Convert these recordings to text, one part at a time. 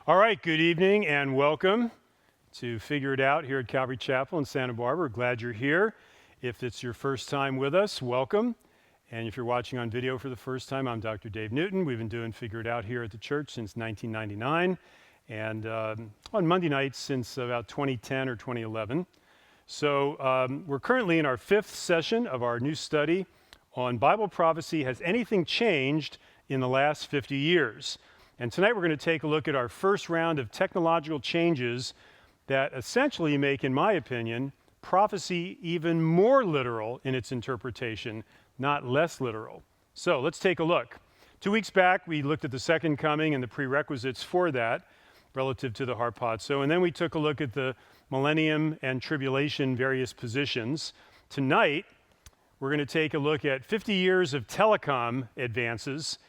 All right, good evening and welcome to Figure It Out here at Calvary Chapel in Santa Barbara. Glad you're here. If it's your first time with us, welcome. And if you're watching on video for the first time, I'm Dr. Dave Newton. We've been doing Figure It Out here at the church since 1999 and on Monday nights since about 2010 or 2011. So we're currently in our fifth session of our new study on Bible prophecy. Has anything changed in the last 50 years? And tonight we're going to take a look at our first round of technological changes that essentially make, in my opinion, prophecy even more literal in its interpretation, not less literal. So let's take a look. 2 weeks back, we looked at the second coming and the prerequisites for that relative to the harpazo. And then we took a look at the millennium and tribulation various positions. Tonight, we're going to take a look at 50 years of telecom advances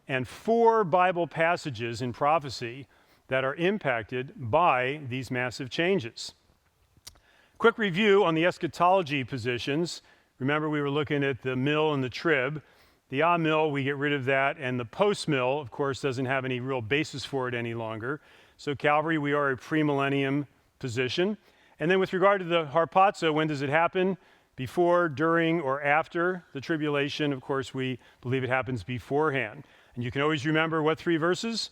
and 4 Bible passages in prophecy that are impacted by these massive changes. Quick review on the eschatology positions. Remember, we were looking at the mill and the trib. The mill, we get rid of that, and the post-mill, of course, doesn't have any real basis for it any longer. So Calvary, we are a premillennium position. And then with regard to the harpazo, when does it happen? Before, during, or after the tribulation? Of course, we believe it happens beforehand. And you can always remember what 3 verses?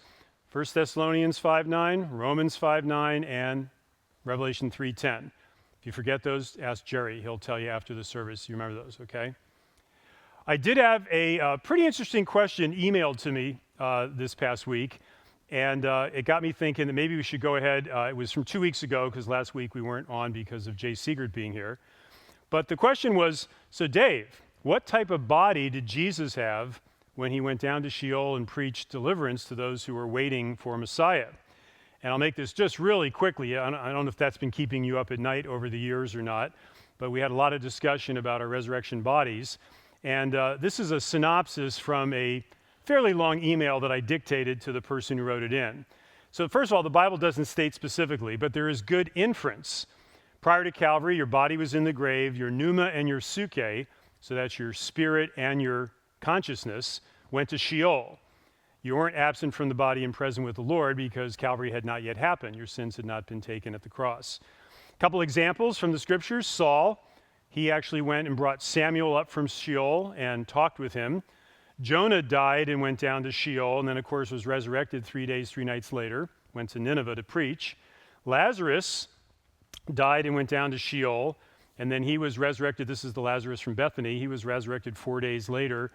1 Thessalonians 5:9, Romans 5:9, and Revelation 3:10. If you forget those, ask Jerry. He'll tell you after the service. You remember those, okay? I did have a pretty interesting question emailed to me this past week, and it got me thinking that maybe we should go ahead. It was from 2 weeks ago, because last week we weren't on because of Jay Seegert being here. But the question was, so Dave, what type of body did Jesus have when he went down to Sheol and preached deliverance to those who were waiting for Messiah? And I'll make this just really quickly. I don't know if that's been keeping you up at night over the years or not, but we had a lot of discussion about our resurrection bodies. And this is a synopsis from a fairly long email that I dictated to the person who wrote it in. So first of all, the Bible doesn't state specifically, but there is good inference. Prior to Calvary, your body was in the grave, your pneuma and your psyche, so that's your spirit and your consciousness, went to Sheol. You weren't absent from the body and present with the Lord because Calvary had not yet happened. Your sins had not been taken at the cross. A couple examples from the scriptures. Saul, he actually went and brought Samuel up from Sheol and talked with him. Jonah died and went down to Sheol, and then of course was resurrected 3 days, 3 nights later, went to Nineveh to preach. Lazarus died and went down to Sheol, and then he was resurrected. This is the Lazarus from Bethany. He was resurrected 4 days later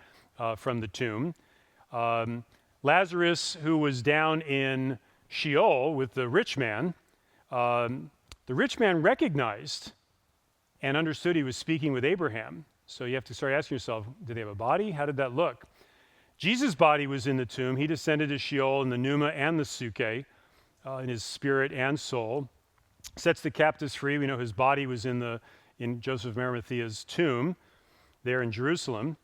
from the tomb. Lazarus, who was down in Sheol with the rich man recognized and understood he was speaking with Abraham. So you have to start asking yourself, did they have a body? How did that look? Jesus' body was in the tomb. He descended to Sheol in the pneuma and the psyche, in his spirit and soul. Sets the captives free. We know his body was in Joseph of Arimathea's tomb there in Jerusalem.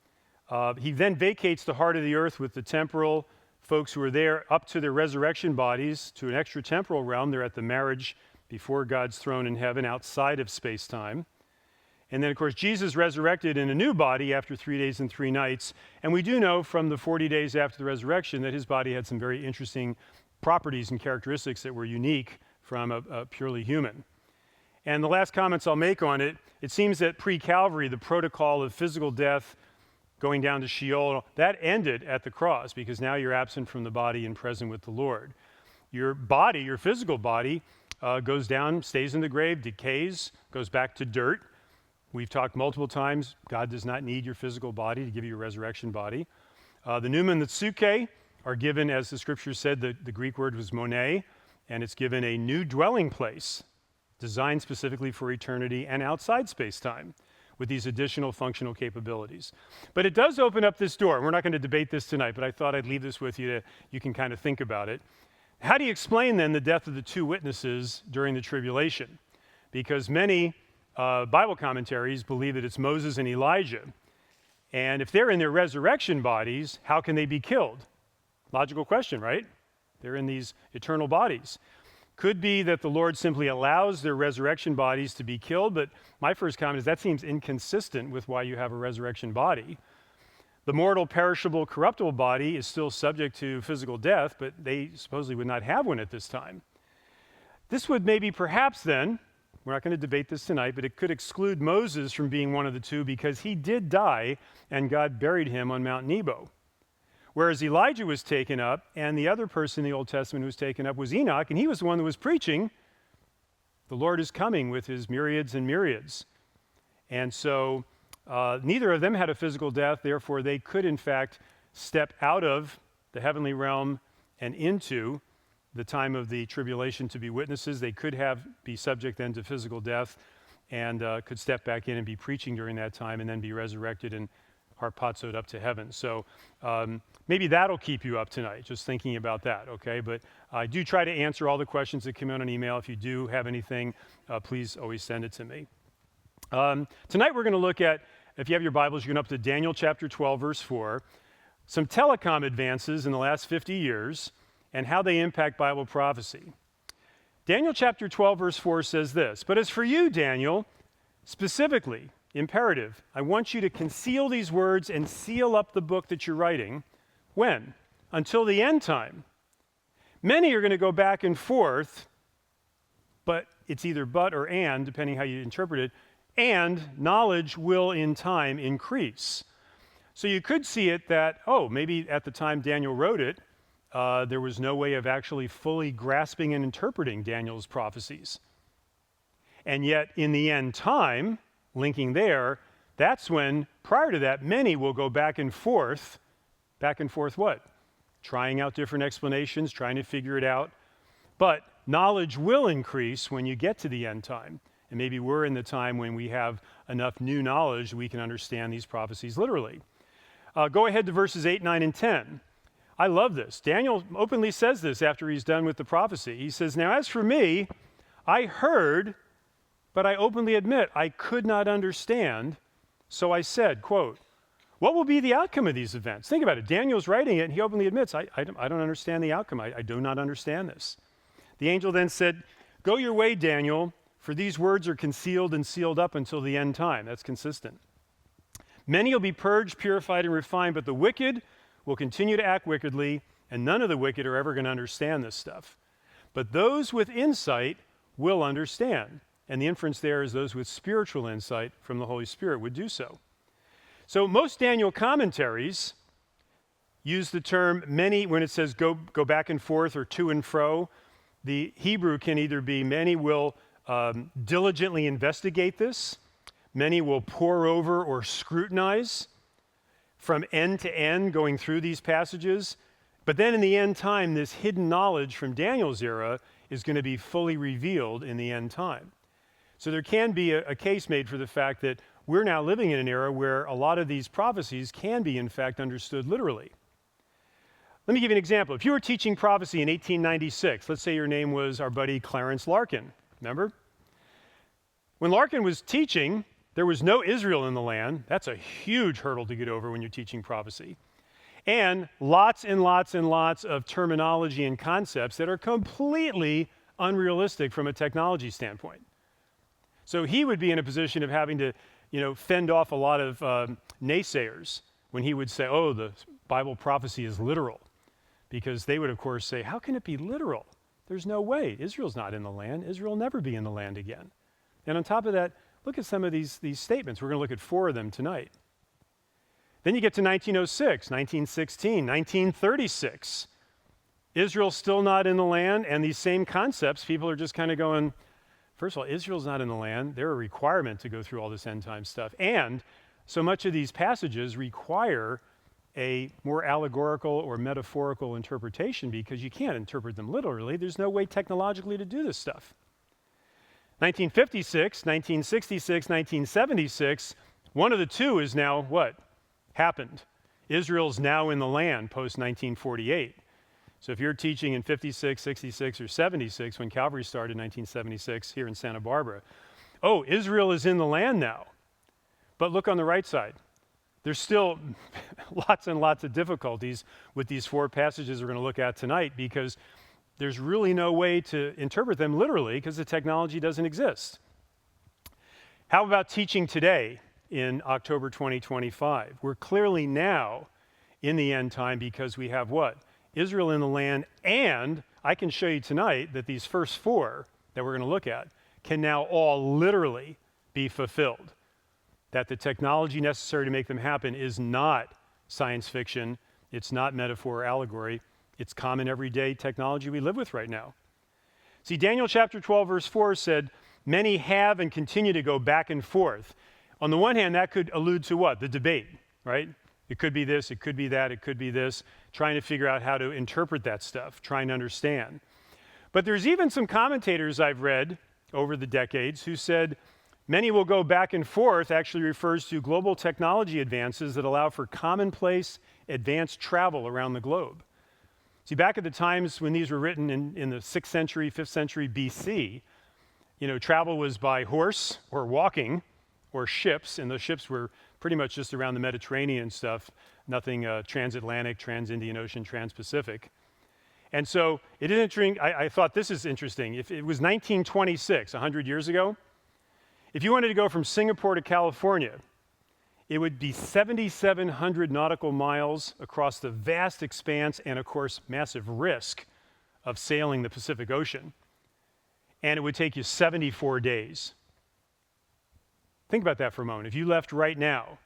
He then vacates the heart of the earth with the temporal folks who are there up to their resurrection bodies to an extra temporal realm. They're at the marriage before God's throne in heaven outside of space-time. And then, of course, Jesus resurrected in a new body after 3 days and 3 nights. And we do know from the 40 days after the resurrection that his body had some very interesting properties and characteristics that were unique from a purely human. And the last comments I'll make on it, it seems that pre-Calvary, the protocol of physical death, going down to Sheol, that ended at the cross because now you're absent from the body and present with the Lord. Your body, your physical body, goes down, stays in the grave, decays, goes back to dirt. We've talked multiple times, God does not need your physical body to give you a resurrection body. The pneuma and the psyche are given, as the scripture said, the Greek word was monē, and it's given a new dwelling place designed specifically for eternity and outside space-time with these additional functional capabilities. But it does open up this door. We're not going to debate this tonight, but I thought I'd leave this with you you can kind of think about it. How do you explain then the death of the 2 witnesses during the tribulation? Because many Bible commentaries believe that it's Moses and Elijah. And if they're in their resurrection bodies, how can they be killed? Logical question, right? They're in these eternal bodies. Could be that the Lord simply allows their resurrection bodies to be killed, but my first comment is that seems inconsistent with why you have a resurrection body. The mortal, perishable, corruptible body is still subject to physical death, but they supposedly would not have one at this time. This would maybe perhaps then, we're not going to debate this tonight, but it could exclude Moses from being one of the two because he did die and God buried him on Mount Nebo. Whereas Elijah was taken up and the other person in the Old Testament who was taken up was Enoch, and he was the one that was preaching, the Lord is coming with his myriads and myriads. And so neither of them had a physical death, therefore they could in fact step out of the heavenly realm and into the time of the tribulation to be witnesses. They could be subject then to physical death and could step back in and be preaching during that time and then be resurrected and harpazoed up to heaven. So maybe that'll keep you up tonight, just thinking about that, okay? But I do try to answer all the questions that come in on email. If you do have anything, please always send it to me. Tonight we're going to look at, if you have your Bibles, you're going up to Daniel chapter 12, verse 4, some telecom advances in the last 50 years, and how they impact Bible prophecy. Daniel chapter 12, verse 4 says this, "But as for you, Daniel, specifically, imperative, I want you to conceal these words and seal up the book that you're writing." When? Until the end time. Many are going to go back and forth, but it's either but or and, depending how you interpret it, and knowledge will in time increase. So you could see it that, maybe at the time Daniel wrote it, there was no way of actually fully grasping and interpreting Daniel's prophecies. And yet, in the end time, linking there, that's when, prior to that, many will go back and forth what? Trying out different explanations, trying to figure it out. But knowledge will increase when you get to the end time. And maybe we're in the time when we have enough new knowledge we can understand these prophecies literally. Go ahead to verses 8, 9, and 10. I love this. Daniel openly says this after he's done with the prophecy. He says, "Now as for me, I heard, but I openly admit I could not understand. So I said," quote, "What will be the outcome of these events?" Think about it. Daniel's writing it and he openly admits, I don't understand the outcome. I do not understand this. The angel then said, "Go your way, Daniel, for these words are concealed and sealed up until the end time." That's consistent. "Many will be purged, purified, and refined, but the wicked will continue to act wickedly, and none of the wicked are ever going to understand this stuff. But those with insight will understand." And the inference there is those with spiritual insight from the Holy Spirit would do so. So most Daniel commentaries use the term many when it says go back and forth or to and fro. The Hebrew can either be many will diligently investigate this, many will pore over or scrutinize from end to end going through these passages. But then in the end time, this hidden knowledge from Daniel's era is going to be fully revealed in the end time. So there can be a case made for the fact that we're now living in an era where a lot of these prophecies can be in fact understood literally. Let me give you an example. If you were teaching prophecy in 1896, let's say your name was our buddy Clarence Larkin, remember? When Larkin was teaching, there was no Israel in the land. That's a huge hurdle to get over when you're teaching prophecy. And lots and lots and lots of terminology and concepts that are completely unrealistic from a technology standpoint. So he would be in a position of having to, fend off a lot of naysayers when he would say, the Bible prophecy is literal. Because they would, of course, say, how can it be literal? There's no way. Israel's not in the land. Israel will never be in the land again. And on top of that, look at some of these statements. We're going to look at 4 of them tonight. Then you get to 1906, 1916, 1936. Israel's still not in the land, and these same concepts, people are just kind of going, first of all, Israel's not in the land. They're a requirement to go through all this end time stuff. And so much of these passages require a more allegorical or metaphorical interpretation because you can't interpret them literally. There's no way technologically to do this stuff. 1956, 1966, 1976, one of the two is now what? Happened. Israel's now in the land post-1948. So if you're teaching in 56, 66, or 76, when Calvary started in 1976 here in Santa Barbara, Israel is in the land now. But look on the right side. There's still lots and lots of difficulties with these 4 passages we're going to look at tonight because there's really no way to interpret them literally because the technology doesn't exist. How about teaching today? in October 2025. We're clearly now in the end time because we have what? Israel in the land, and I can show you tonight that these first four that we're going to look at can now all literally be fulfilled. That the technology necessary to make them happen is not science fiction, it's not metaphor or allegory, it's common everyday technology we live with right now. See, Daniel chapter 12, verse 4 said, many have and continue to go back and forth. On the one hand, that could allude to what? The debate, right? It could be this, it could be that, it could be this, trying to figure out how to interpret that stuff, trying to understand. But there's even some commentators I've read over the decades who said, many will go back and forth actually refers to global technology advances that allow for commonplace advanced travel around the globe. See, back at the times when these were written in the 6th century, 5th century BC, travel was by horse or walking or ships, and those ships were pretty much just around the Mediterranean and stuff, nothing transatlantic, trans-Indian Ocean, trans-Pacific. And so it is interesting, I thought this is interesting. If it was 1926, 100 years ago, if you wanted to go from Singapore to California, it would be 7,700 nautical miles across the vast expanse and, of course, massive risk of sailing the Pacific Ocean. And it would take you 74 days. Think about that for a moment. If you left right now,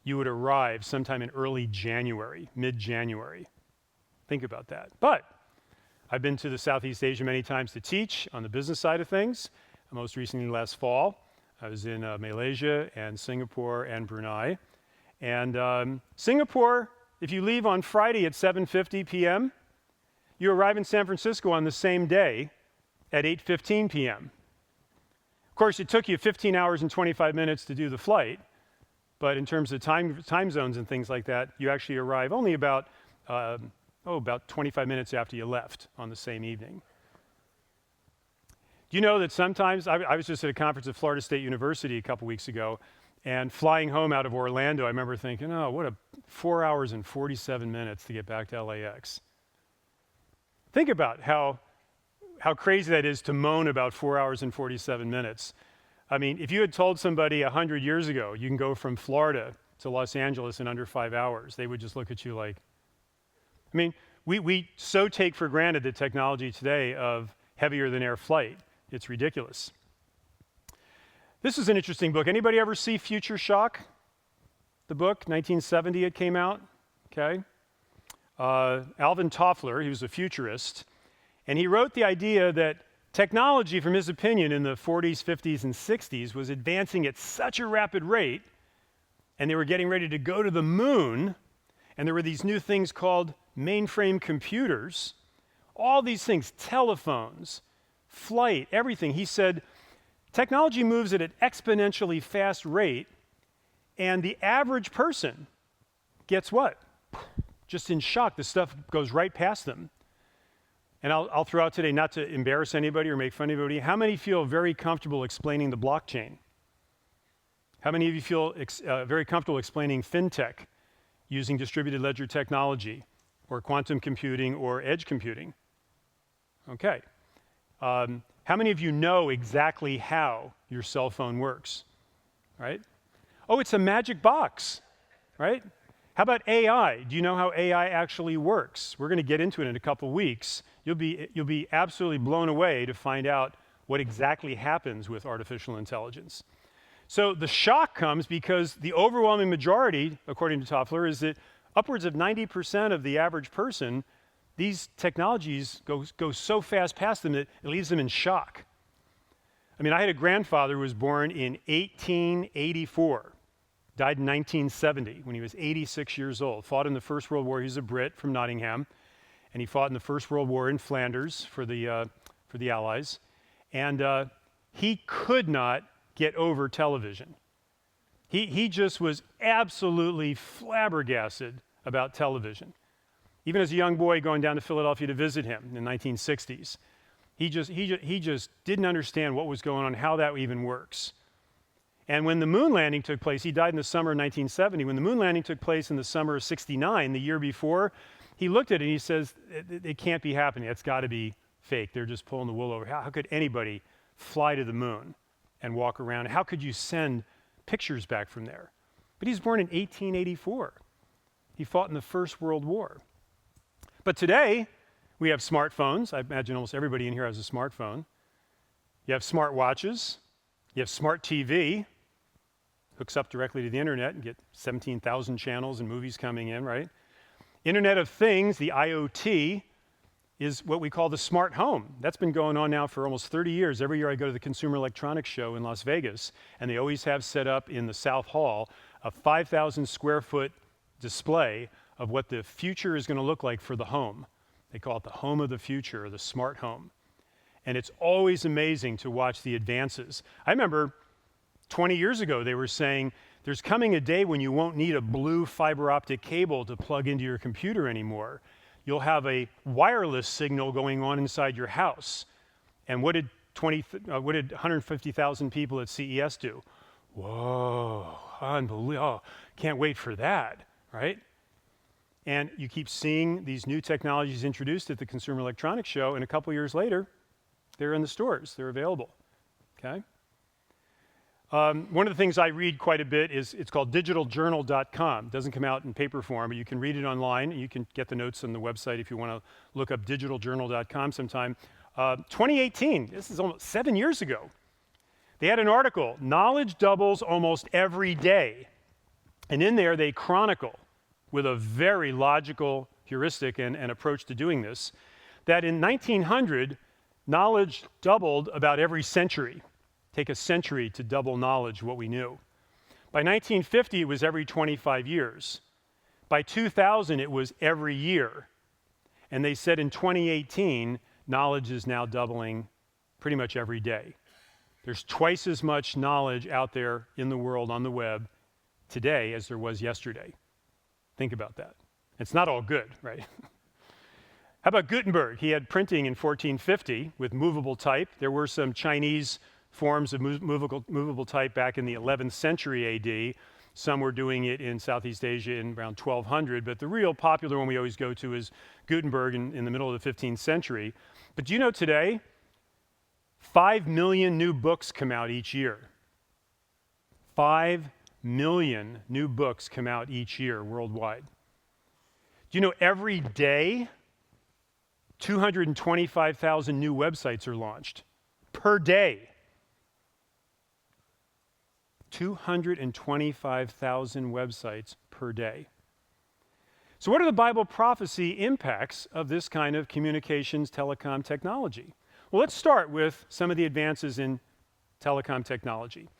you would arrive sometime in early January, mid-January. Think about that. But I've been to the Southeast Asia many times to teach on the business side of things. Most recently last fall, I was in Malaysia and Singapore and Brunei. And Singapore, if you leave on Friday at 7:50 p.m., you arrive in San Francisco on the same day at 8:15 p.m. Of course, it took you 15 hours and 25 minutes to do the flight, but in terms of time zones and things like that, you actually arrive only about 25 minutes after you left on the same evening. Do you know that sometimes, I was just at a conference at Florida State University a couple weeks ago, and flying home out of Orlando, I remember thinking, oh, what a 4 hours and 47 minutes to get back to LAX. Think about how crazy that is to moan about 4 hours and 47 minutes. I mean, if you had told somebody 100 years ago, you can go from Florida to Los Angeles in under 5 hours, they would just look at you like, I mean, we so take for granted the technology today of heavier than air flight. It's ridiculous. This is an interesting book. Anybody ever see Future Shock? The book, 1970 it came out, okay? Alvin Toffler, he was a futurist, and he wrote the idea that technology, from his opinion, in the 40s, 50s, and 60s was advancing at such a rapid rate, and they were getting ready to go to the moon, and there were these new things called mainframe computers, all these things, telephones, flight, everything. He said, technology moves at an exponentially fast rate, and the average person gets what? Just in shock. The stuff goes right past them. And I'll throw out today, not to embarrass anybody or make fun of anybody, how many feel very comfortable explaining the blockchain? How many of you feel very comfortable explaining fintech using distributed ledger technology or quantum computing or edge computing? Okay. How many of you know exactly how your cell phone works, right? Oh, it's a magic box, right? How about AI? Do you know how AI actually works? We're going to get into it in a couple weeks. You'll be absolutely blown away to find out what exactly happens with artificial intelligence. So the shock comes because the overwhelming majority, according to Toffler, is that upwards of 90% of the average person, these technologies go so fast past them that it leaves them in shock. I mean, I had a grandfather who was born in 1884, died in 1970 when he was 86 years old, fought in the First World War. He's a Brit from Nottingham, and he fought in the First World War in Flanders for the Allies. And he could not get over television. He just was absolutely flabbergasted about television. Even as a young boy going down to Philadelphia to visit him in the 1960s, he just didn't understand what was going on, how that even works. And when the moon landing took place, he died in the summer of 1970. When the moon landing took place in the summer of 69, the year before, he looked at it and he says, it can't be happening. It's got to be fake. They're just pulling the wool over. How could anybody fly to the moon and walk around? How could you send pictures back from there. But he was born in 1884. He fought in the First World War. But today, we have smartphones. I imagine almost everybody in here has a smartphone. You have smart watches. You have smart TV. Hooks up directly to the internet and get 17,000 channels and movies coming in, right? Internet of Things, the IoT, is what we call the smart home. That's been going on now for almost 30 years. Every year I go to the Consumer Electronics Show in Las Vegas, and they always have set up in the South Hall a 5,000 square foot display of what the future is going to look like for the home. They call it the home of the future, or the smart home. And it's always amazing to watch the advances. I remember 20 years ago they were saying, there's coming a day when you won't need a blue fiber optic cable to plug into your computer anymore. You'll have a wireless signal going on inside your house. And what did 150,000 people at CES do? Whoa, unbelievable, oh, can't wait for that, right? And you keep seeing these new technologies introduced at the Consumer Electronics Show, and a couple years later, they're in the stores, they're available, okay? One of the things I read quite a bit is, it's called digitaljournal.com. It doesn't come out in paper form, but you can read it online, and you can get the notes on the website if you want to look up digitaljournal.com sometime. 2018, this is almost 7 years ago. They had an article, knowledge doubles almost every day. And in there, they chronicle, with a very logical heuristic and approach to doing this, that in 1900, knowledge doubled about every century. Take a century to double knowledge, what we knew. By 1950, it was every 25 years. By 2000, it was every year. And they said in 2018, knowledge is now doubling pretty much every day. There's twice as much knowledge out there in the world on the web today as there was yesterday. Think about that. It's not all good, right? How about Gutenberg? He had printing in 1450 with movable type. There were some Chinese forms of movable type back in the 11th century AD. Some were doing it in Southeast Asia in around 1200, but the real popular one we always go to is Gutenberg in the middle of the 15th century. But do you know today, 5 million new books come out each year. 5 million new books come out each year worldwide. Do you know every day, 225,000 new websites are launched per day? 225,000 websites per day. So what are the Bible prophecy impacts of this kind of communications telecom technology? Well, let's start with some of the advances in telecom technology.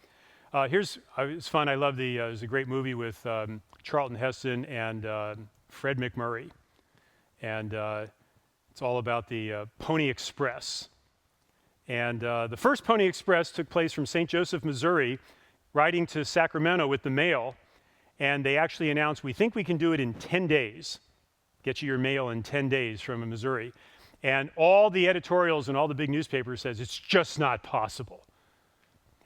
It's fun, I love there's a great movie with Charlton Heston and Fred McMurray. And it's all about the Pony Express. And the first Pony Express took place from St. Joseph, Missouri, riding to Sacramento with the mail, and they actually announced, we think we can do it in 10 days. Get you your mail in 10 days from Missouri. And all the editorials and all the big newspapers says it's just not possible.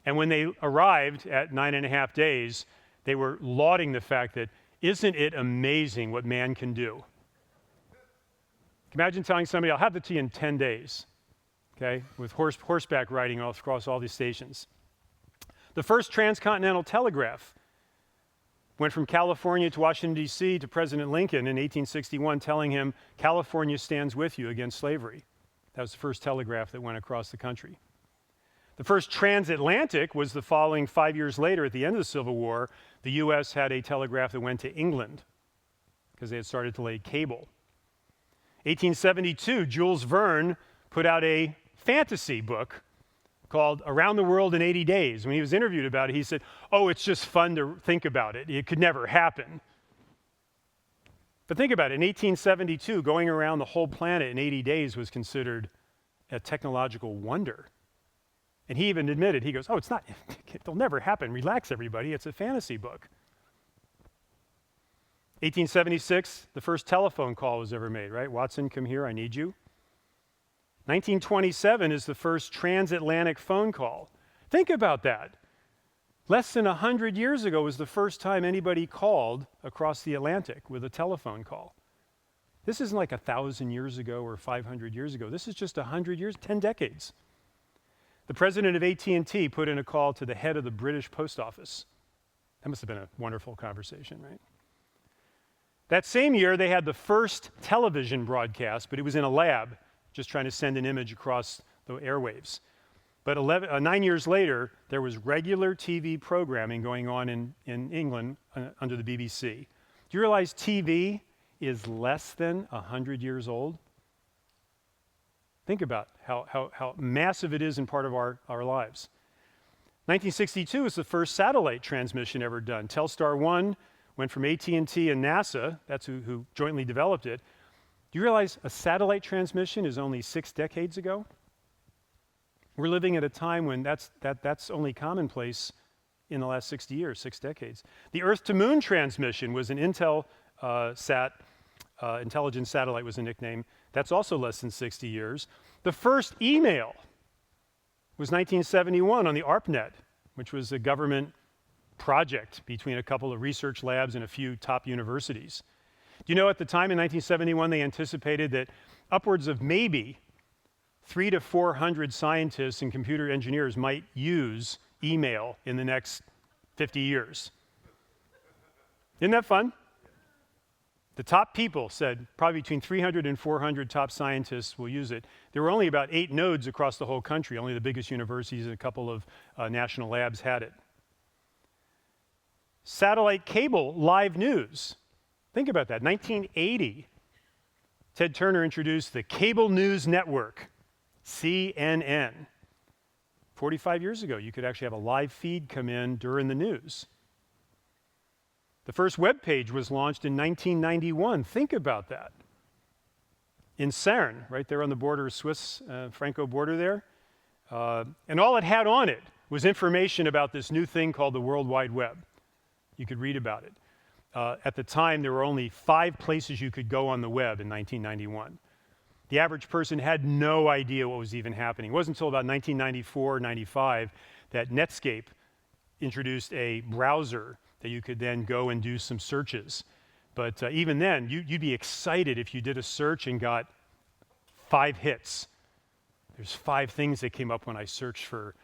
And when they arrived at 9.5 days, they were lauding the fact that, isn't it amazing what man can do? Imagine telling somebody, I'll have it to you in 10 days, okay, with horseback riding across all these stations. The first transcontinental telegraph went from California to Washington, D.C. to President Lincoln in 1861, telling him, California stands with you against slavery. That was the first telegraph that went across the country. The first transatlantic was the following 5 years later at the end of the Civil War. The U.S. had a telegraph that went to England because they had started to lay cable. 1872, Jules Verne put out a fantasy book called Around the World in 80 Days. When he was interviewed about it, he said, oh, it's just fun to think about it. It could never happen. But think about it. In 1872, going around the whole planet in 80 days was considered a technological wonder. And he even admitted, he goes, oh, it'll never happen. Relax, everybody. It's a fantasy book. 1876, the first telephone call was ever made, right? Watson, come here, I need you. 1927 is the first transatlantic phone call. Think about that. Less than 100 years ago was the first time anybody called across the Atlantic with a telephone call. This isn't like 1,000 years ago or 500 years ago. This is just 100 years, 10 decades. The president of AT&T put in a call to the head of the British Post Office. That must have been a wonderful conversation, right? That same year, they had the first television broadcast, but it was in a lab, just trying to send an image across the airwaves. But 9 years later, there was regular TV programming going on in England under the BBC. Do you realize TV is less than 100 years old? Think about how massive it is in part of our lives. 1962 was the first satellite transmission ever done. Telstar 1 went from AT&T and NASA, that's who jointly developed it. Do you realize a satellite transmission is only 6 decades ago? We're living at a time when that's only commonplace in the last 60 years, 6 decades. The Earth to Moon transmission was an intelligence satellite was a nickname. That's also less than 60 years. The first email was 1971 on the ARPANET, which was a government project between a couple of research labs and a few top universities. Do you know at the time in 1971 they anticipated that upwards of maybe 300 to 400 scientists and computer engineers might use email in the next 50 years. Isn't that fun? The top people said probably between 300 and 400 top scientists will use it. There were only about 8 nodes across the whole country. Only the biggest universities and a couple of national labs had it. Satellite cable live news. Think about that. 1980, Ted Turner introduced the Cable News Network, CNN. 45 years ago, you could actually have a live feed come in during the news. The first web page was launched in 1991. Think about that. In Cern, right there on the border, Swiss-Franco border there. And all it had on it was information about this new thing called the World Wide Web. You could read about it. At the time, there were only 5 places you could go on the web in 1991. The average person had no idea what was even happening. It wasn't until about 1994, 95 that Netscape introduced a browser that you could then go and do some searches. But even then, you'd be excited if you did a search and got 5 hits. There's 5 things that came up when I searched for,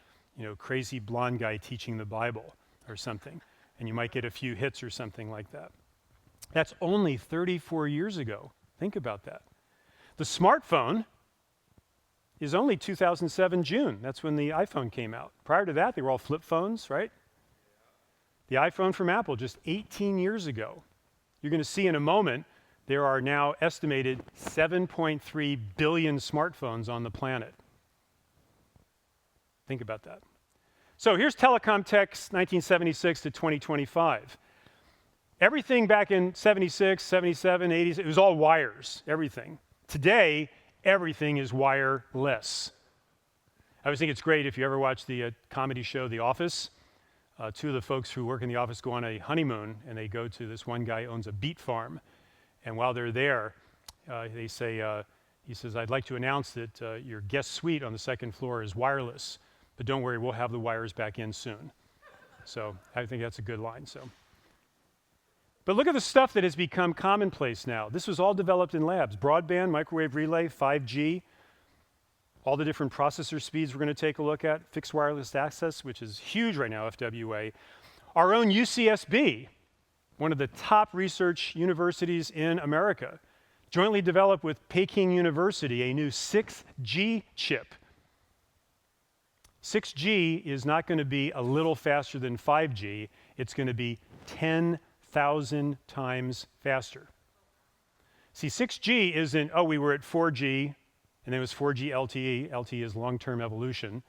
crazy blonde guy teaching the Bible or something. And you might get a few hits or something like that. That's only 34 years ago. Think about that. The smartphone is only 2007 June. That's when the iPhone came out. Prior to that, they were all flip phones, right? The iPhone from Apple, just 18 years ago. You're going to see in a moment, there are now estimated 7.3 billion smartphones on the planet. Think about that. So here's telecom techs 1976 to 2025. Everything back in 76, 77, 80s, it was all wires, everything. Today, everything is wireless. I always think it's great if you ever watch the comedy show The Office. 2 of the folks who work in the office go on a honeymoon, and they go to this one guy who owns a beet farm. And while they're there, they say, he says, "I'd like to announce that your guest suite on the 2nd floor is wireless, but don't worry, we'll have the wires back in soon." So I think that's a good line. But look at the stuff that has become commonplace now. This was all developed in labs. Broadband, microwave relay, 5G, all the different processor speeds we're going to take a look at, fixed wireless access, which is huge right now, FWA. Our own UCSB, one of the top research universities in America, jointly developed with Peking University a new 6G chip. 6G is not going to be a little faster than 5G. It's going to be 10,000 times faster. See, 6G isn't, we were at 4G, and then it was 4G LTE. LTE is long-term evolution.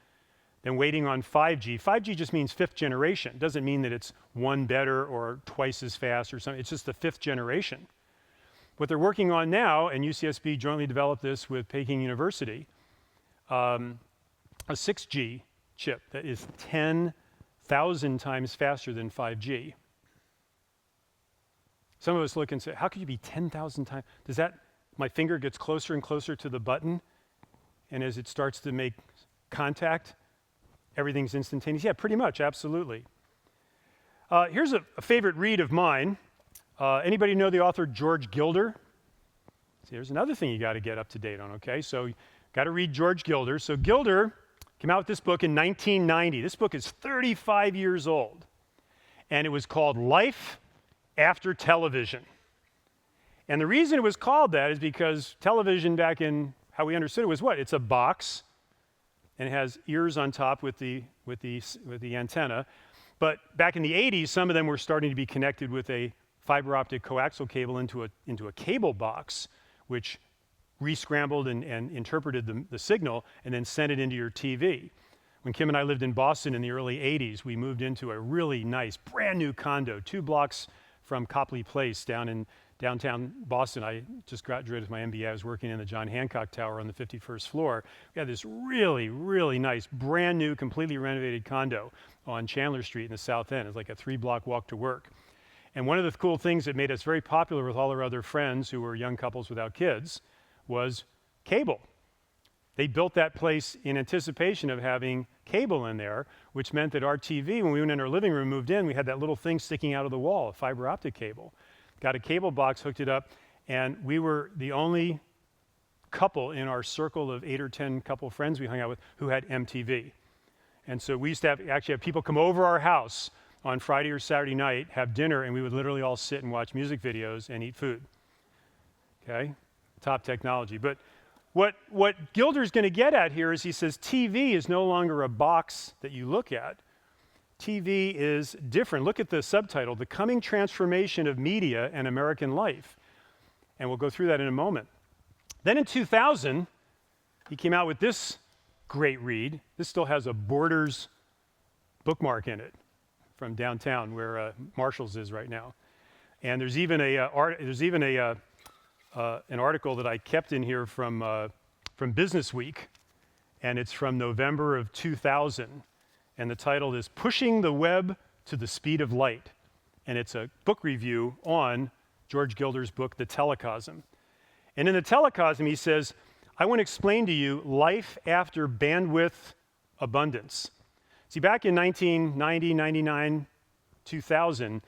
Then waiting on 5G. 5G just means 5th generation. It doesn't mean that it's one better or twice as fast or something. It's just the 5th generation. What they're working on now, and UCSB jointly developed this with Peking University, a 6G chip that is 10,000 times faster than 5G. Some of us look and say, how could you be 10,000 times? Does that, my finger gets closer and closer to the button, and as it starts to make contact, everything's instantaneous? Yeah, pretty much, absolutely. Here's a favorite read of mine. Anybody know the author George Gilder? See, there's another thing you got to get up to date on, okay? So got to read George Gilder. So Gilder came out with this book in 1990. This book is 35 years old. and it was called Life After Television. And the reason it was called that is because television, back in how we understood it, was what? It's a box, and it has ears on top with the antenna. But back in the 80s, some of them were starting to be connected with a fiber optic coaxial cable into a cable box, which re-scrambled and interpreted the signal and then sent it into your TV. When Kim and I lived in Boston in the early 80s, we moved into a really nice, brand new condo, 2 blocks from Copley Place down in downtown Boston. I just graduated with my MBA. I was working in the John Hancock Tower on the 51st floor. We had this really, really nice, brand new, completely renovated condo on Chandler Street in the South End. It's like a 3-block walk to work. And one of the cool things that made us very popular with all our other friends who were young couples without kids was cable. They built that place in anticipation of having cable in there, which meant that our TV, when we went in our living room, moved in, we had that little thing sticking out of the wall, a fiber optic cable. Got a cable box, hooked it up, and we were the only couple in our circle of 8 or 10 couple friends we hung out with who had MTV. And so we used to actually have people come over our house on Friday or Saturday night, have dinner, and we would literally all sit and watch music videos and eat food. Okay? Top technology. But what Gilder's going to get at here is he says TV is no longer a box that you look at. TV is different. Look at the subtitle, The Coming Transformation of Media and American Life. And we'll go through that in a moment. Then in 2000, he came out with this great read. This still has a Borders bookmark in it from downtown where Marshall's is right now. And there's even an article that I kept in here from Business Week, and it's from November of 2000. And the title is Pushing the Web to the Speed of Light. And it's a book review on George Gilder's book, The Telecom. And in The Telecom, he says, I want to explain to you life after bandwidth abundance. See, back in 1990, 99, 2000,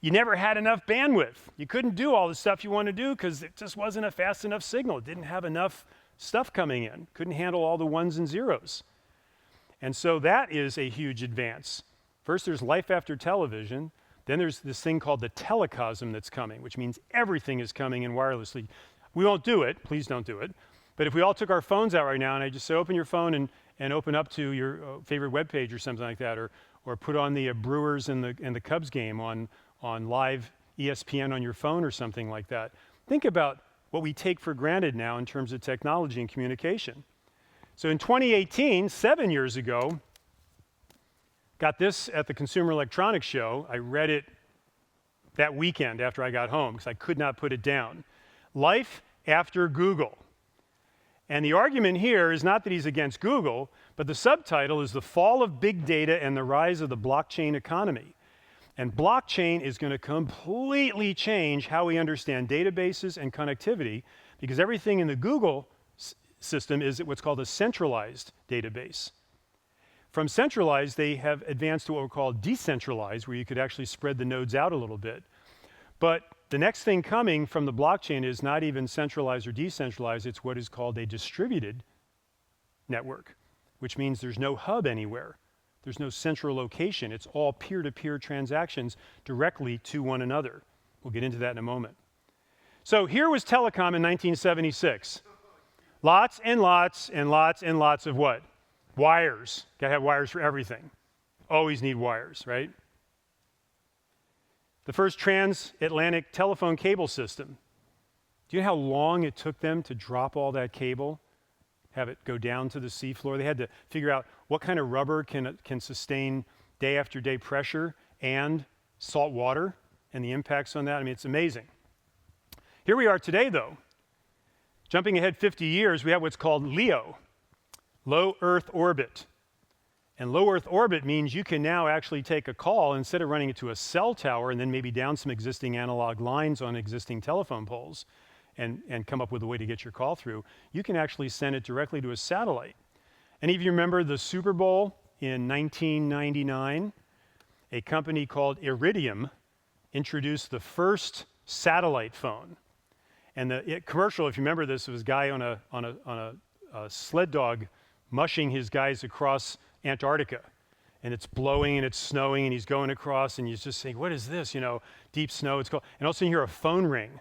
you never had enough bandwidth. You couldn't do all the stuff you wanted to do because it just wasn't a fast enough signal. It didn't have enough stuff coming in. Couldn't handle all the ones and zeros. And so that is a huge advance. First, there's life after television. Then there's this thing called the telecom that's coming, which means everything is coming in wirelessly. We won't do it. Please don't do it. But if we all took our phones out right now and I just say, open your phone and open up to your favorite web page or something like that, or put on the Brewers and the Cubs game on live ESPN on your phone or something like that. Think about what we take for granted now in terms of technology and communication. So in 2018, 7 years ago, got this at the Consumer Electronics Show. I read it that weekend after I got home because I could not put it down. Life after Google. And the argument here is not that he's against Google, but the subtitle is The Fall of Big Data and the Rise of the Blockchain Economy. And blockchain is going to completely change how we understand databases and connectivity, because everything in the Google system is what's called a centralized database. From centralized, they have advanced to what we call decentralized, where you could actually spread the nodes out a little bit. But the next thing coming from the blockchain is not even centralized or decentralized, it's what is called a distributed network, which means there's no hub anywhere. There's no central location. It's all peer-to-peer transactions directly to one another. We'll get into that in a moment. So here was telecom in 1976. Lots and lots and lots and lots of what? Wires. Gotta have wires for everything. Always need wires, right? The first transatlantic telephone cable system. Do you know how long it took them to drop all that cable, have it go down to the seafloor? They had to figure out what kind of rubber can sustain day after day pressure and salt water and the impacts on that. I mean, it's amazing. Here we are today, though. Jumping ahead 50 years, we have what's called LEO, low Earth orbit. And low Earth orbit means you can now actually take a call, instead of running it to a cell tower and then maybe down some existing analog lines on existing telephone poles and come up with a way to get your call through, you can actually send it directly to a satellite. Any of you remember the Super Bowl in 1999? A company called Iridium introduced the first satellite phone. And the commercial, if you remember this, was a guy on a sled dog mushing his guys across Antarctica. and it's blowing and it's snowing and he's going across and he's just saying, what is this? You know, deep snow, it's cold. And all of a sudden you hear a phone ring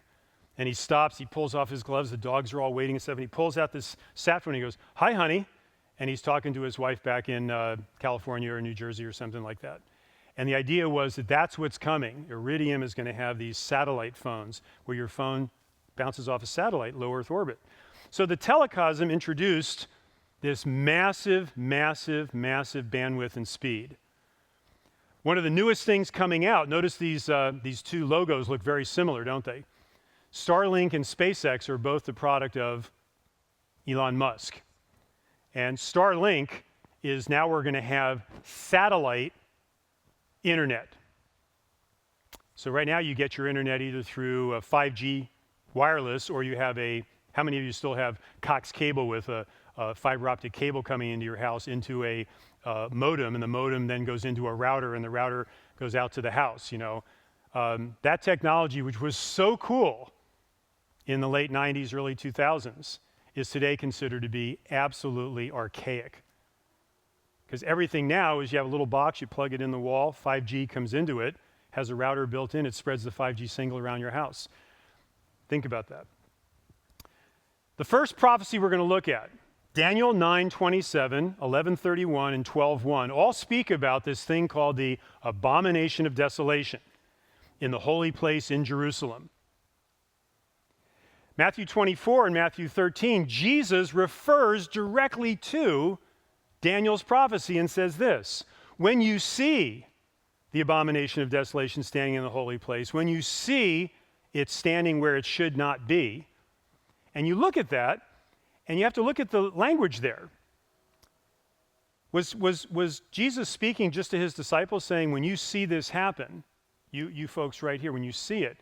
and he stops, he pulls off his gloves, the dogs are all waiting and stuff, and he pulls out this sat phone and he goes, hi, honey. And he's talking to his wife back in California or New Jersey or something like that. And the idea was that that's what's coming. Iridium is going to have these satellite phones where your phone bounces off a satellite, low Earth orbit. So the Telecom introduced this massive, massive, massive bandwidth and speed. One of the newest things coming out, notice these two logos look very similar, don't they? Starlink and SpaceX are both the product of Elon Musk. And Starlink is now we're going to have satellite internet. So right now you get your internet either through a 5G wireless, or you have how many of you still have coax cable with a fiber optic cable coming into your house into a modem, and the modem then goes into a router, and the router goes out to the house, you know. That technology, which was so cool in the late 90s, early 2000s, is today considered to be absolutely archaic. Because everything now is you have a little box, you plug it in the wall, 5G comes into it, has a router built in, it spreads the 5G signal around your house. Think about that. The first prophecy we're going to look at, Daniel 9:27, 11:31, and 12:1, all speak about this thing called the abomination of desolation in the holy place in Jerusalem. Matthew 24 and Matthew 13, Jesus refers directly to Daniel's prophecy and says this, when you see the abomination of desolation standing in the holy place, when you see it standing where it should not be, and you look at that, and you have to look at the language there. Was Jesus speaking just to his disciples saying, when you see this happen, you folks right here, when you see it,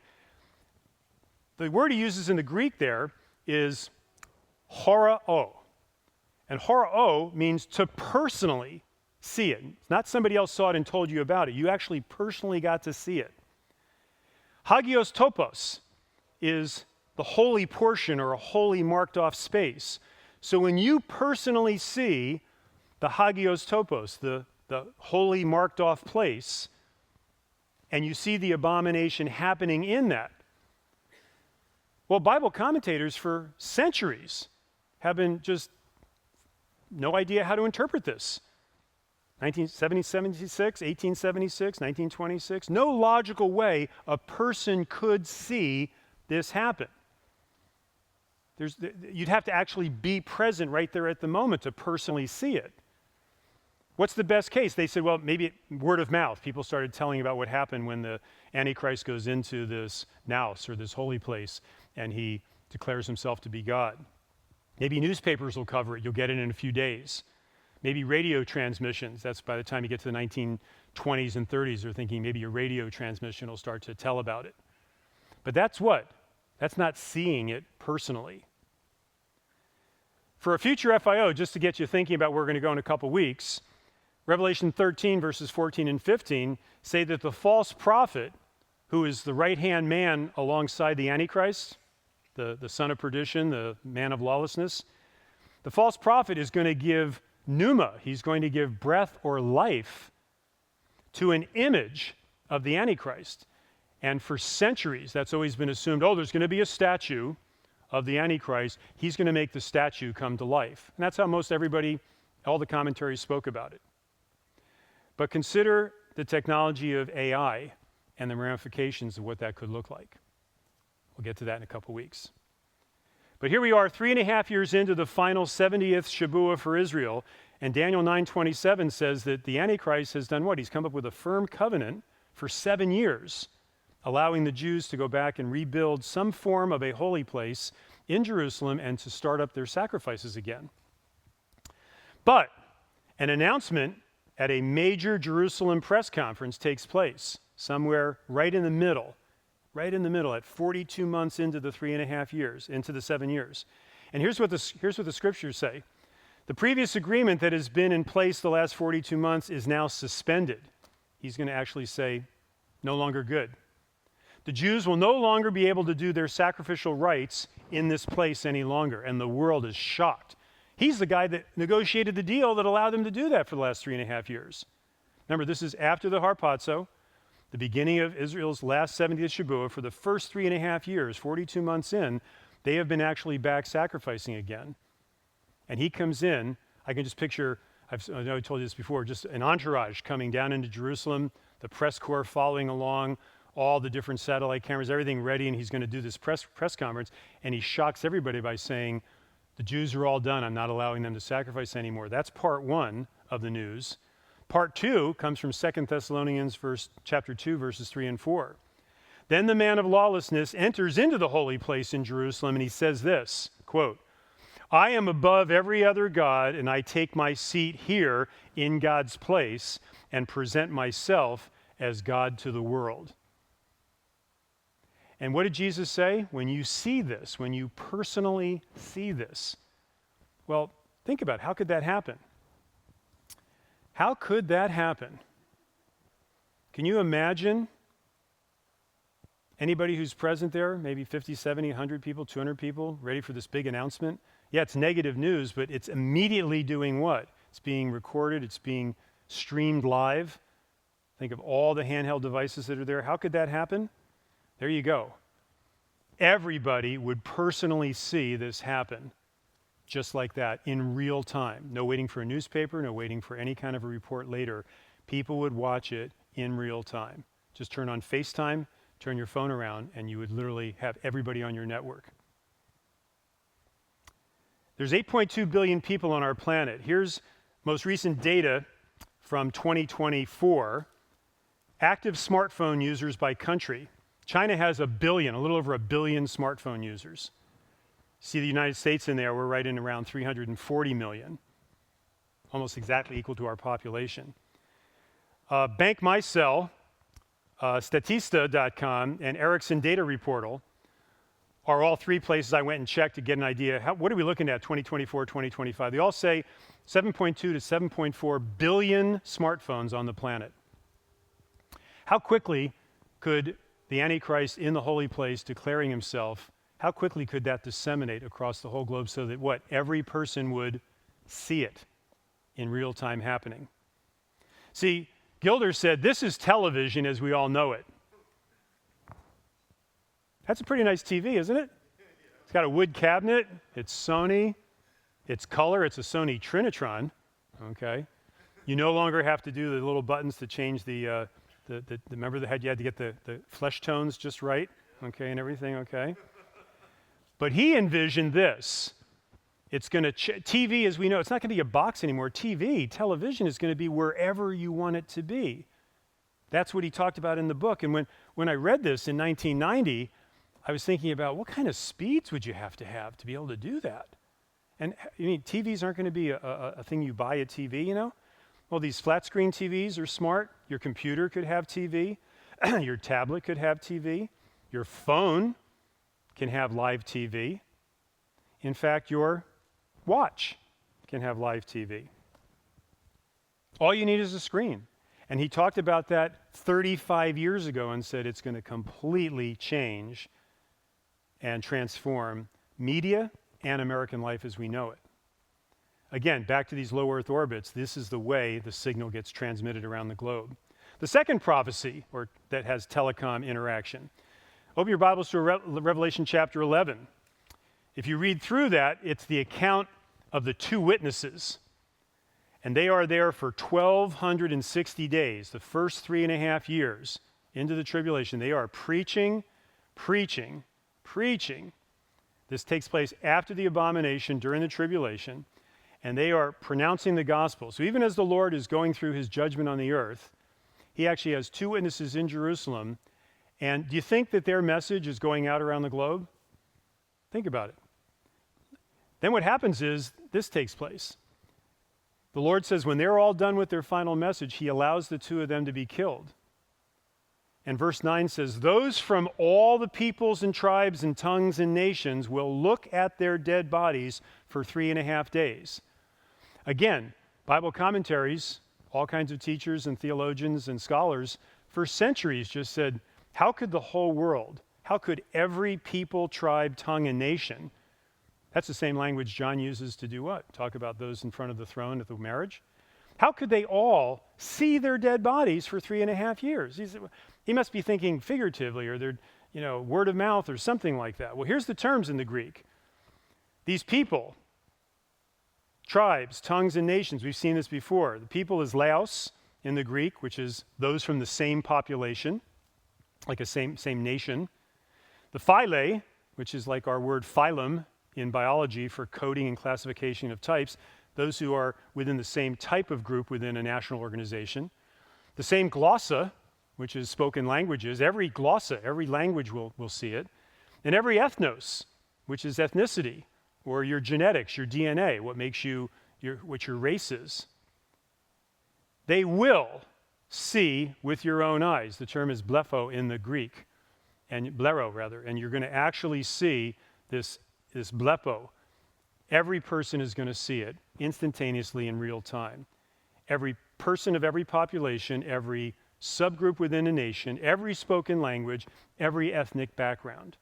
the word he uses in the Greek there is horao. And horao means to personally see it. It's not somebody else saw it and told you about it. You actually personally got to see it. Hagios topos is the holy portion or a holy marked off space. So when you personally see the hagios topos, the holy marked off place, and you see the abomination happening in that, well, Bible commentators for centuries have been just no idea how to interpret this. 1776, 1876, 1926, no logical way a person could see this happen. You'd have to actually be present right there at the moment to personally see it. What's the best case? They said, well, maybe word of mouth. People started telling about what happened when the Antichrist goes into this naos, or this holy place, and he declares himself to be God. Maybe newspapers will cover it. You'll get it in a few days. Maybe radio transmissions. That's by the time you get to the 1920s and 30s, they're thinking maybe a radio transmission will start to tell about it. But that's what? That's not seeing it personally. For a future FIO, just to get you thinking about where we're going to go in a couple weeks, Revelation 13, verses 14 and 15 say that the false prophet, who is the right-hand man alongside the Antichrist, the son of perdition, the man of lawlessness, the false prophet is going to give pneuma, he's going to give breath or life to an image of the Antichrist. And for centuries, that's always been assumed, oh, there's going to be a statue of the Antichrist. He's going to make the statue come to life. And that's how most everybody, all the commentaries spoke about it. But consider the technology of AI and the ramifications of what that could look like. We'll get to that in a couple weeks. But here we are 3.5 years into the final 70th Shabuah for Israel, and Daniel 9:27 says that the Antichrist has done what? He's come up with a firm covenant for 7 years, allowing the Jews to go back and rebuild some form of a holy place in Jerusalem and to start up their sacrifices again. But an announcement at a major Jerusalem press conference takes place somewhere right in the middle, at 42 months into the 3.5 years, into the 7 years. And here's what the scriptures say. The previous agreement that has been in place the last 42 months is now suspended. He's going to actually say, no longer good. The Jews will no longer be able to do their sacrificial rites in this place any longer, and the world is shocked. He's the guy that negotiated the deal that allowed them to do that for the last 3.5 years. Remember, this is after the harpazo, the beginning of Israel's last 70th Shabuah. For the first 3.5 years, 42 months in, they have been actually back sacrificing again. And he comes in, I can just picture, I know I told you this before, just an entourage coming down into Jerusalem, the press corps following along, all the different satellite cameras, everything ready, and he's going to do this press conference, and he shocks everybody by saying, the Jews are all done, I'm not allowing them to sacrifice anymore. That's part one of the news. Part two comes from 2 Thessalonians chapter 2, verses 3 and 4. Then the man of lawlessness enters into the holy place in Jerusalem, and he says this, quote, I am above every other god, and I take my seat here in God's place and present myself as God to the world. And what did Jesus say? When you see this, when you personally see this, well, think about it. How could that happen? How could that happen? Can you imagine anybody who's present there, maybe 50, 70, 100 people, 200 people, ready for this big announcement? Yeah, it's negative news, but it's immediately doing what? It's being recorded, it's being streamed live. Think of all the handheld devices that are there. How could that happen? There you go. Everybody would personally see this happen just like that in real time. No waiting for a newspaper, no waiting for any kind of a report later. People would watch it in real time. Just turn on FaceTime, turn your phone around, and you would literally have everybody on your network. There's 8.2 billion people on our planet. Here's most recent data from 2024. Active smartphone users by country. China has a little over a billion smartphone users. See the United States in there, we're right in around 340 million, almost exactly equal to our population. Bank MyCell, Statista.com, and Ericsson Data Reportal are all three places I went and checked to get an idea. What are we looking at 2024, 2025? They all say 7.2 to 7.4 billion smartphones on the planet. How quickly could the Antichrist in the holy place declaring himself, how quickly could that disseminate across the whole globe so that what? Every person would see it in real time happening. See, Gilder said, this is television as we all know it. That's a pretty nice TV, isn't it? It's got a wood cabinet, it's Sony, it's color, it's a Sony Trinitron, okay? You no longer have to do the little buttons to change remember you had to get the flesh tones just right, okay, and everything, okay? But he envisioned this. It's going to, TV as we know, it's not going to be a box anymore. Television is going to be wherever you want it to be. That's what he talked about in the book. And when I read this in 1990, I was thinking about what kind of speeds would you have to be able to do that? And you mean TVs aren't going to be a thing you buy a TV, you know? Well, these flat screen TVs are smart. Your computer could have TV. Your tablet could have TV. Your phone can have live TV. In fact, your watch can have live TV. All you need is a screen. And he talked about that 35 years ago and said it's going to completely change and transform media and American life as we know it. Again, back to these low Earth orbits, this is the way the signal gets transmitted around the globe. The second prophecy, that has telecom interaction. Open your Bibles to Revelation chapter 11. If you read through that, it's the account of the two witnesses. And they are there for 1,260 days, the first 3.5 years into the tribulation. They are preaching. This takes place after the abomination, during the tribulation. And they are pronouncing the gospel. So even as the Lord is going through his judgment on the earth, he actually has two witnesses in Jerusalem. And do you think that their message is going out around the globe? Think about it. Then what happens is this takes place. The Lord says when they're all done with their final message, he allows the two of them to be killed. And verse 9 says, those from all the peoples and tribes and tongues and nations will look at their dead bodies for 3.5 days. Again, Bible commentaries, all kinds of teachers and theologians and scholars for centuries just said, how could the whole world, how could every people, tribe, tongue, and nation, that's the same language John uses to do what? Talk about those in front of the throne at the marriage. How could they all see their dead bodies for 3.5 years? He must be thinking figuratively, or they're, word of mouth or something like that. Well, here's the terms in the Greek. These people, tribes, tongues, and nations, we've seen this before. The people is laos in the Greek, which is those from the same population, like a same nation. The phyle, which is like our word phylum in biology for coding and classification of types, those who are within the same type of group within a national organization. The same glossa, which is spoken languages. Every glossa, every language will see it. And every ethnos, which is ethnicity, or your genetics, your DNA, what makes you, what your race is. They will see with your own eyes. The term is blepho in the Greek, and blero rather, and you're going to actually see this blepo. Every person is going to see it instantaneously in real time. Every person of every population, every subgroup within a nation, every spoken language, every ethnic background.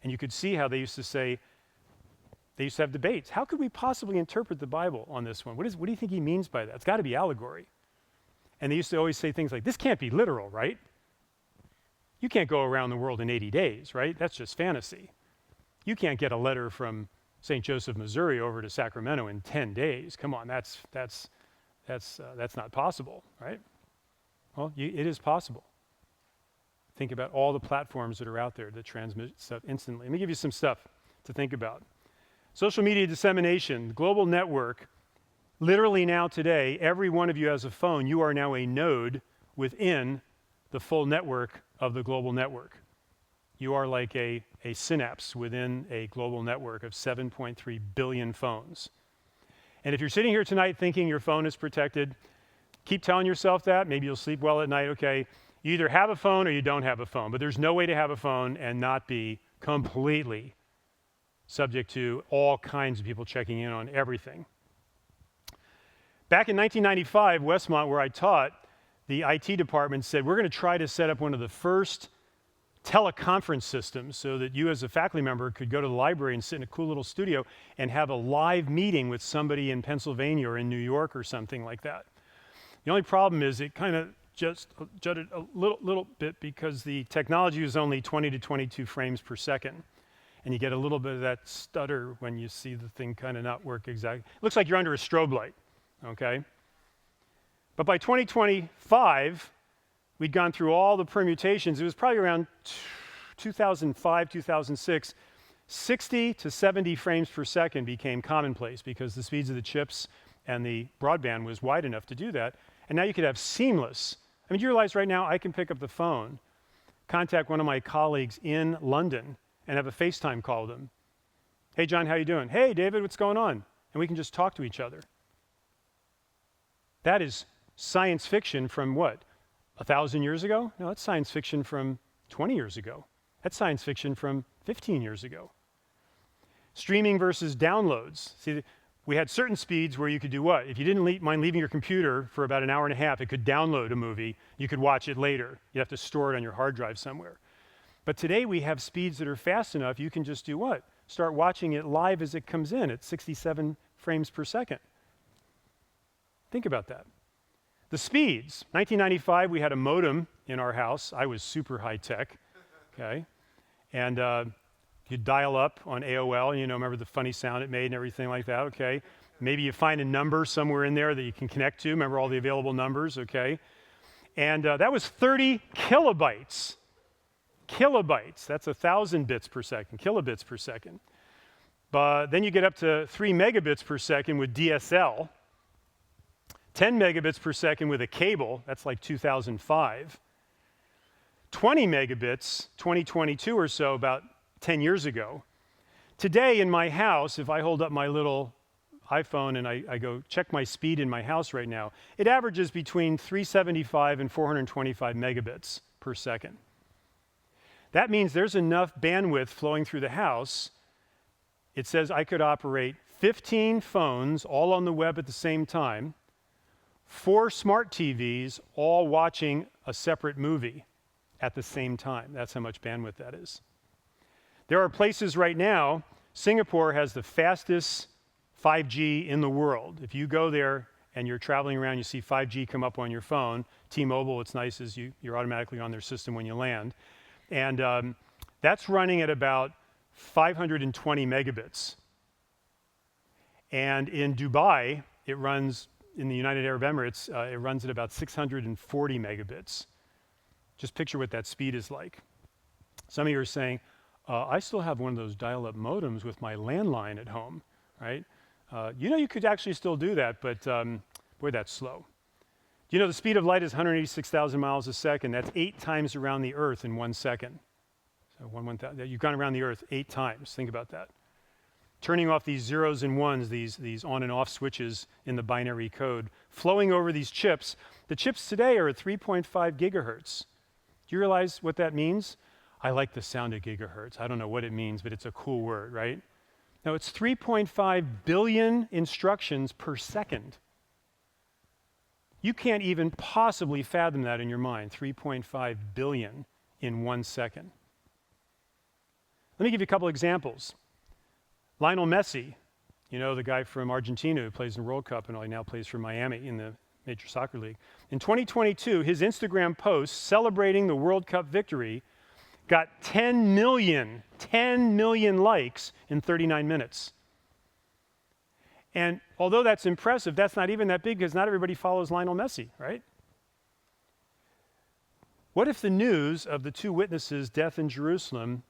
And you could see how they used to say, they used to have debates. How could we possibly interpret the Bible on this one? What do you think he means by that? It's got to be allegory. And they used to always say things like, this can't be literal, right? You can't go around the world in 80 days, right? That's just fantasy. You can't get a letter from St. Joseph, Missouri over to Sacramento in 10 days. Come on, that's not possible, right? Well, it is possible. Think about all the platforms that are out there that transmit stuff instantly. Let me give you some stuff to think about. Social media dissemination, global network. Literally now today, every one of you has a phone. You are now a node within the full network of the global network. You are like a synapse within a global network of 7.3 billion phones. And if you're sitting here tonight thinking your phone is protected, keep telling yourself that. Maybe you'll sleep well at night. Okay, you either have a phone or you don't have a phone, but there's no way to have a phone and not be completely subject to all kinds of people checking in on everything. Back in 1995, Westmont, where I taught, the IT department said, we're going to try to set up one of the first teleconference systems so that you as a faculty member could go to the library and sit in a cool little studio and have a live meeting with somebody in Pennsylvania or in New York or something like that. The only problem is it kind of just jutted a little bit because the technology was only 20 to 22 frames per second. And you get a little bit of that stutter when you see the thing kind of not work exactly. It looks like you're under a strobe light, okay? But by 2025, we'd gone through all the permutations. It was probably around 2005, 2006, 60 to 70 frames per second became commonplace because the speeds of the chips and the broadband was wide enough to do that. And now you could have seamless. I mean, you realize right now I can pick up the phone, contact one of my colleagues in London, and have a FaceTime call with them. Hey, John, how you doing? Hey, David, what's going on? And we can just talk to each other. That is science fiction from what? 1,000 years ago? No, that's science fiction from 20 years ago. That's science fiction from 15 years ago. Streaming versus downloads. See, we had certain speeds where you could do what? If you didn't mind leaving your computer for about an hour and a half, it could download a movie. You could watch it later. You have to store it on your hard drive somewhere. But today we have speeds that are fast enough, you can just do what? Start watching it live as it comes in at 67 frames per second. Think about that. The speeds. 1995, we had a modem in our house. I was super high tech, okay? And you'd dial up on AOL, remember the funny sound it made and everything like that, okay? Maybe you find a number somewhere in there that you can connect to. Remember all the available numbers, okay? And that was 30 kilobytes. Kilobytes, that's 1,000 bits per second, kilobits per second. But then you get up to 3 megabits per second with DSL, 10 megabits per second with a cable, that's like 2005. 20 megabits, 2022 or so, about 10 years ago. Today in my house, if I hold up my little iPhone and I go check my speed in my house right now, it averages between 375 and 425 megabits per second. That means there's enough bandwidth flowing through the house. It says I could operate 15 phones all on the web at the same time, 4 smart TVs all watching a separate movie at the same time. That's how much bandwidth that is. There are places right now, Singapore has the fastest 5G in the world. If you go there and you're traveling around, you see 5G come up on your phone. T-Mobile, what's nice is you're automatically on their system when you land. And that's running at about 520 megabits. And in Dubai, it runs, in the United Arab Emirates, it runs at about 640 megabits. Just picture what that speed is like. Some of you are saying, I still have one of those dial-up modems with my landline at home, right? You know you could actually still do that, but boy, that's slow. Do you know the speed of light is 186,000 miles a second? That's 8 times around the Earth in 1 second. So you've gone around the Earth 8 times. Think about that. Turning off these zeros and ones, these on and off switches in the binary code, flowing over these chips. The chips today are at 3.5 gigahertz. Do you realize what that means? I like the sound of gigahertz. I don't know what it means, but it's a cool word, right? Now, it's 3.5 billion instructions per second. You can't even possibly fathom that in your mind, 3.5 billion in 1 second. Let me give you a couple examples. Lionel Messi, you know, the guy from Argentina who plays in the World Cup and he now plays for Miami in the Major Soccer League. In 2022, his Instagram post celebrating the World Cup victory got 10 million likes in 39 minutes. And although that's impressive, that's not even that big because not everybody follows Lionel Messi, right? What if the news of the 2 witnesses' death in Jerusalem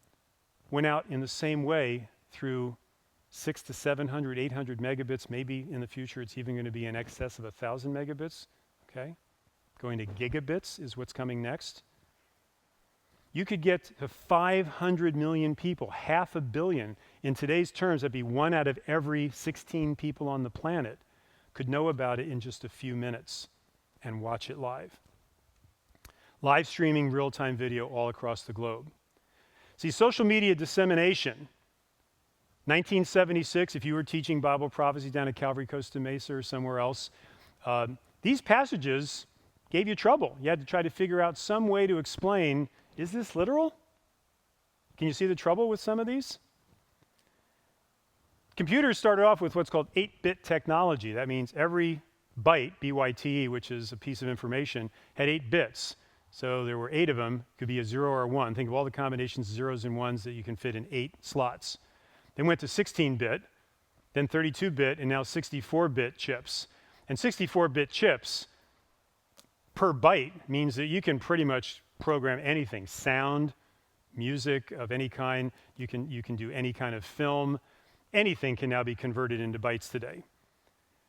went out in the same way through 600 to 700, 800 megabits? Maybe in the future it's even going to be in excess of 1,000 megabits, okay? Going to gigabits is what's coming next. You could get to 500 million people, 500 million. In today's terms, that'd be 1 out of every 16 people on the planet could know about it in just a few minutes and watch it live. Live streaming real-time video all across the globe. See, social media dissemination. 1976, if you were teaching Bible prophecy down at Calvary Costa Mesa or somewhere else, these passages gave you trouble. You had to try to figure out some way to explain, is this literal? Can you see the trouble with some of these? Computers started off with what's called 8-bit technology. That means every byte, B-Y-T-E, which is a piece of information, had 8 bits. So there were 8 of them, could be a 0 or a 1. Think of all the combinations of zeros and ones that you can fit in 8 slots. Then went to 16-bit, then 32-bit, and now 64-bit chips. And 64-bit chips per byte means that you can pretty much program anything. Sound, music of any kind, you can do any kind of film. Anything can now be converted into bytes today.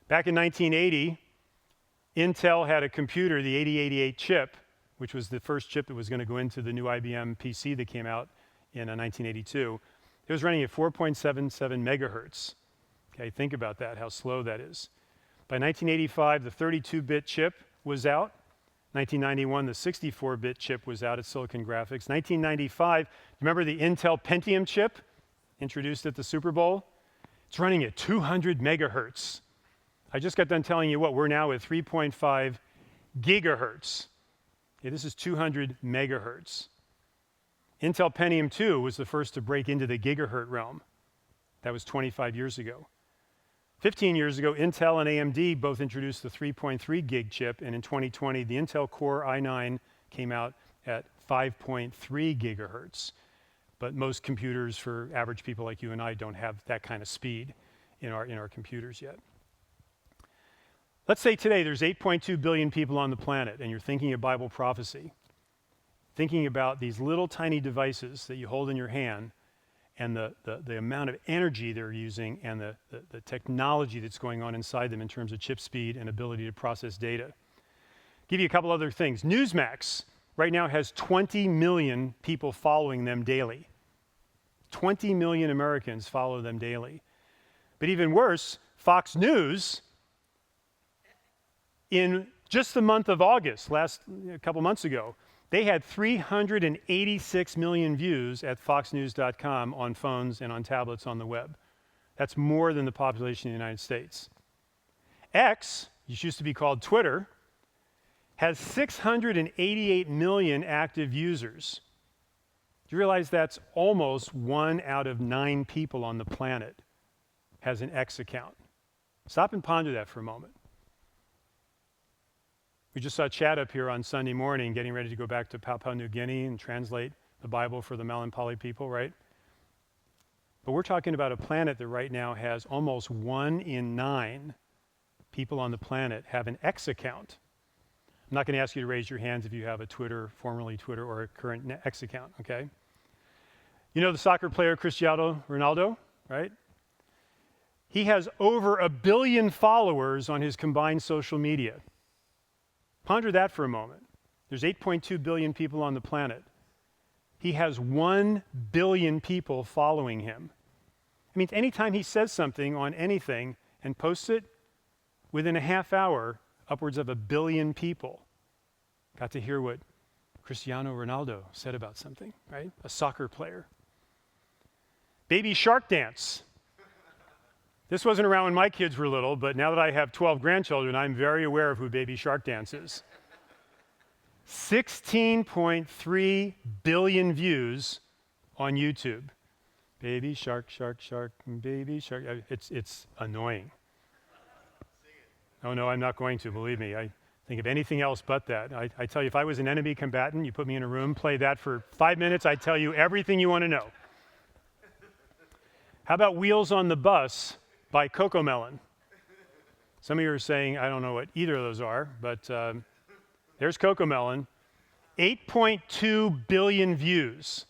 Back in 1980, Intel had a computer, the 8088 chip, which was the first chip that was going to go into the new IBM PC that came out in 1982. It was running at 4.77 megahertz. Okay, think about that, how slow that is. By 1985, the 32-bit chip was out. 1991, the 64-bit chip was out at Silicon Graphics. 1995, remember the Intel Pentium chip introduced at the Super Bowl? It's running at 200 megahertz. I just got done telling you what, we're now at 3.5 gigahertz. Okay, this is 200 megahertz. Intel Pentium 2 was the first to break into the gigahertz realm. That was 25 years ago. 15 years ago, Intel and AMD both introduced the 3.3 gig chip, and in 2020, the Intel Core i9 came out at 5.3 gigahertz. But most computers for average people like you and I don't have that kind of speed in our computers yet. Let's say today there's 8.2 billion people on the planet, and you're thinking of Bible prophecy, thinking about these little tiny devices that you hold in your hand, and the amount of energy they're using and the technology that's going on inside them in terms of chip speed and ability to process data. Give you a couple other things. Newsmax right now has 20 million people following them daily. 20 million Americans follow them daily. But even worse, Fox News, in just the month of August, a couple months ago, they had 386 million views at foxnews.com on phones and on tablets on the web. That's more than the population of the United States. X, which used to be called Twitter, has 688 million active users. Do you realize that's almost 1 out of 9 people on the planet has an X account? Stop and ponder that for a moment. We just saw Chad up here on Sunday morning getting ready to go back to Papua New Guinea and translate the Bible for the Malampali people, right? But we're talking about a planet that right now has almost 1 in 9 people on the planet have an X account. I'm not going to ask you to raise your hands if you have a Twitter, formerly Twitter, or a current X account, okay? You know the soccer player Cristiano Ronaldo, right? He has over 1 billion followers on his combined social media. Ponder that for a moment. There's 8.2 billion people on the planet. He has 1 billion people following him. It means anytime he says something on anything and posts it, within a half hour, upwards of 1 billion people got to hear what Cristiano Ronaldo said about something, right? A soccer player. Baby shark dance. This wasn't around when my kids were little, but now that I have 12 grandchildren, I'm very aware of who Baby Shark Dance is. 16.3 billion views on YouTube. Baby shark, shark, shark, baby shark. It's annoying. Oh no, I'm not going to, believe me. I think of anything else but that. I tell you, if I was an enemy combatant, you put me in a room, play that for 5 minutes, I'd tell you everything you want to know. How about Wheels on the Bus by Cocomelon? Some of you are saying, I don't know what either of those are, but there's Cocomelon. 8.2 billion views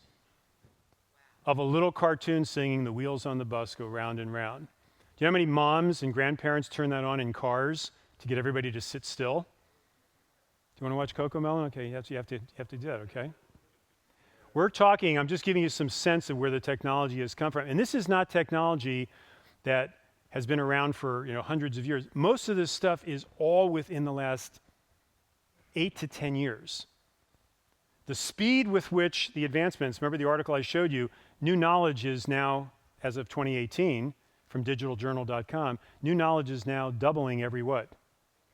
of a little cartoon singing The Wheels on the Bus Go Round and Round. Do you know how many moms and grandparents turn that on in cars to get everybody to sit still? Do you want to watch Cocomelon? Okay, you have to do that, okay? We're talking, I'm just giving you some sense of where the technology has come from. And this is not technology that has been around for hundreds of years. Most of this stuff is all within the last 8 to 10 years. The speed with which the advancements, remember the article I showed you, new knowledge is now, as of 2018, from digitaljournal.com, new knowledge is now doubling every what?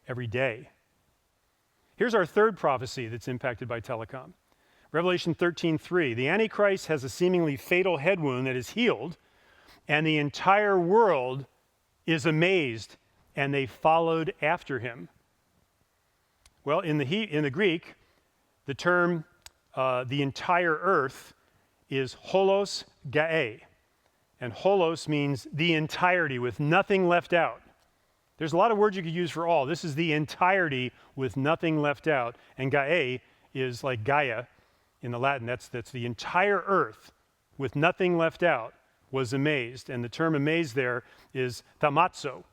Every day. Here's our third prophecy that's impacted by telecom. Revelation 13:3, the Antichrist has a seemingly fatal head wound that is healed, and the entire world is amazed, and they followed after him. Well, in the Greek, the term the entire earth is holos gae. And holos means the entirety with nothing left out. There's a lot of words you could use for all. This is the entirety with nothing left out. And gae is like Gaia in the Latin. That's the entire earth with nothing left out was amazed. And the term amazed there is thamazo.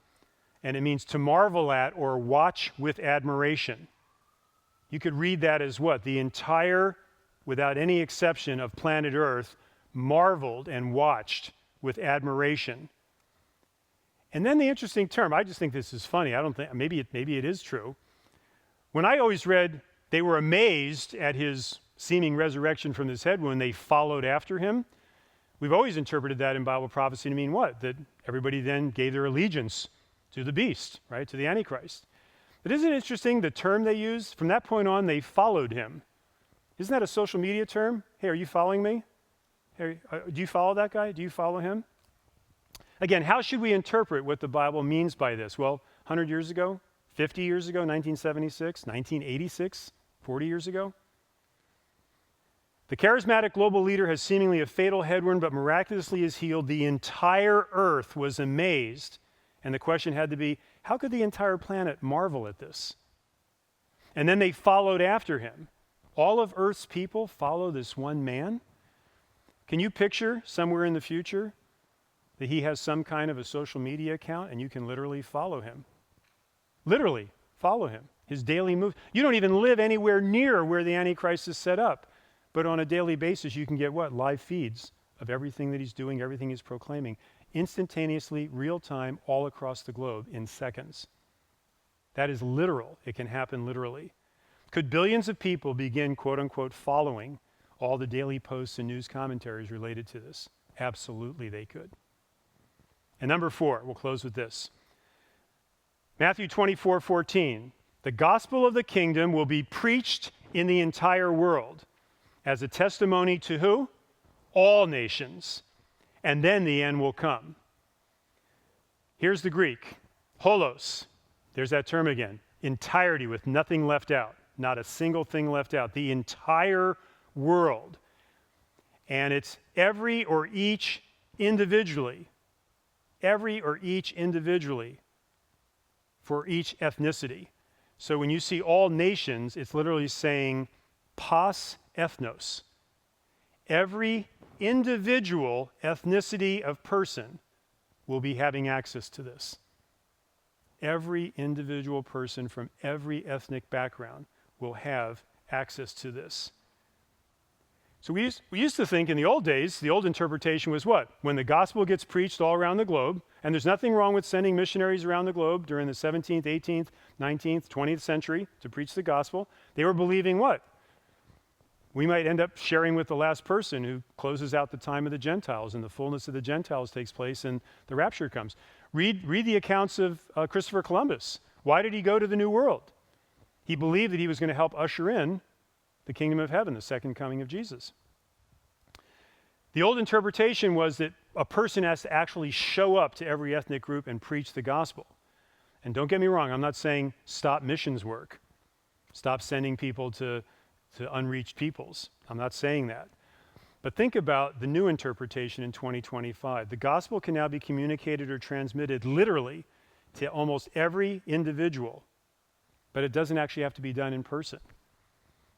And it means to marvel at or watch with admiration. You could read that as what? The entire, without any exception, of planet Earth marveled and watched with admiration. And then the interesting term, I just think this is funny. I don't think, maybe it is true. When I always read, they were amazed at his seeming resurrection from this head wound, they followed after him. We've always interpreted that in Bible prophecy to mean what? That everybody then gave their allegiance to the beast, right? To the Antichrist. But isn't it interesting the term they use? From that point on, they followed him. Isn't that a social media term? Hey, are you following me? Hey, do you follow that guy? Do you follow him? Again, how should we interpret what the Bible means by this? Well, 100 years ago, 50 years ago, 1976, 1986, 40 years ago? The charismatic global leader has seemingly a fatal head wound, but miraculously is healed. The entire earth was amazed. And the question had to be, how could the entire planet marvel at this? And then they followed after him. All of Earth's people follow this one man? Can you picture somewhere in the future that he has some kind of a social media account and you can literally follow him? Literally follow him. His daily move. You don't even live anywhere near where the Antichrist is set up. But on a daily basis, you can get what? Live feeds of everything that he's doing, everything he's proclaiming. Instantaneously, real time, all across the globe in seconds. That is literal. It can happen literally. Could billions of people begin, quote unquote, following all the daily posts and news commentaries related to this? Absolutely they could. And number 4, we'll close with this. Mathew 24:14. The gospel of the kingdom will be preached in the entire world as a testimony to who? All nations. And then the end will come. Here's the Greek. Holos. There's that term again. entirety with nothing left out, not a single thing left out, the entire world. And it's every or each individually for each ethnicity. So when you see all nations, it's literally saying pas ethnos. Every individual ethnicity of person will be having access to this. Every individual person from every ethnic background will have access to this. So we used to think in the old days, the old interpretation was what? When the gospel gets preached all around the globe, and there's nothing wrong with sending missionaries around the globe during the 17th, 18th, 19th, 20th century to preach the gospel, they were believing what? We might end up sharing with the last person who closes out the time of the Gentiles, and the fullness of the Gentiles takes place and the rapture comes. Read the accounts of Christopher Columbus. Why did he go to the New World? He believed that he was going to help usher in the kingdom of heaven, the second coming of Jesus. The old interpretation was that a person has to actually show up to every ethnic group and preach the gospel. And don't get me wrong, I'm not saying stop missions work. Stop sending people to unreached peoples. I'm not saying that. But think about the new interpretation in 2025. The gospel can now be communicated or transmitted literally to almost every individual, but it doesn't actually have to be done in person.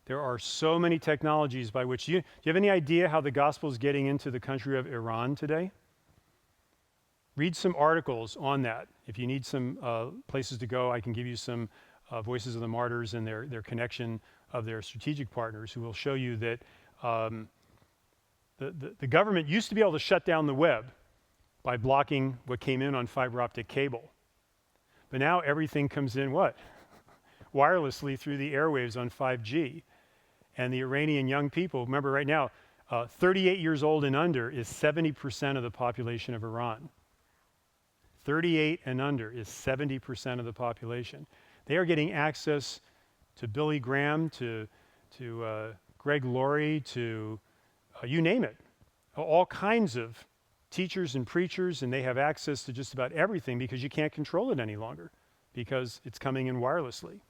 There are so many technologies by which do you have any idea how the gospel is getting into the country of Iran today? Read some articles on that. If you need some places to go, I can give you some Voices of the Martyrs and their connection of their strategic partners who will show you that the government used to be able to shut down the web by blocking what came in on fiber optic cable. But now everything comes in what? Wirelessly through the airwaves on 5G. And the Iranian young people, remember right now, 38 years old and under is 70% of the population of Iran. 38 and under is 70% of the population. They are getting access to Billy Graham, to Greg Laurie, to you name it. All kinds of teachers and preachers, and they have access to just about everything because you can't control it any longer because it's coming in wirelessly.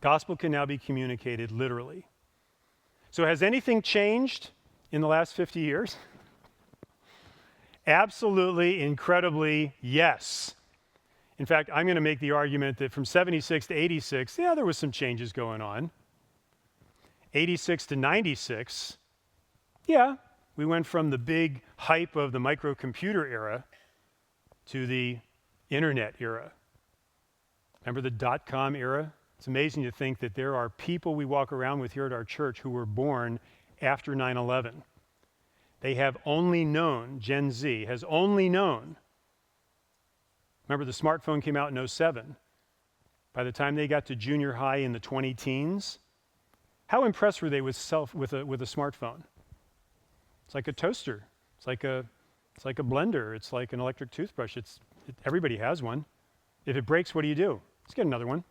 Gospel can now be communicated literally. So has anything changed in the last 50 years? Absolutely, incredibly, yes. In fact, I'm going to make the argument that from 76 to 86, yeah, there was some changes going on. 86 to 96, yeah, we went from the big hype of the microcomputer era to the internet era. Remember the dot-com era? It's amazing to think that there are people we walk around with here at our church who were born after 9/11. They have only known, Gen Z has only known. Remember the smartphone came out in 07. By the time they got to junior high in the 20 teens, how impressed were they with a smartphone? It's like a toaster. It's like a blender. It's like an electric toothbrush. Everybody has one. If it breaks, what do? Let's get another one.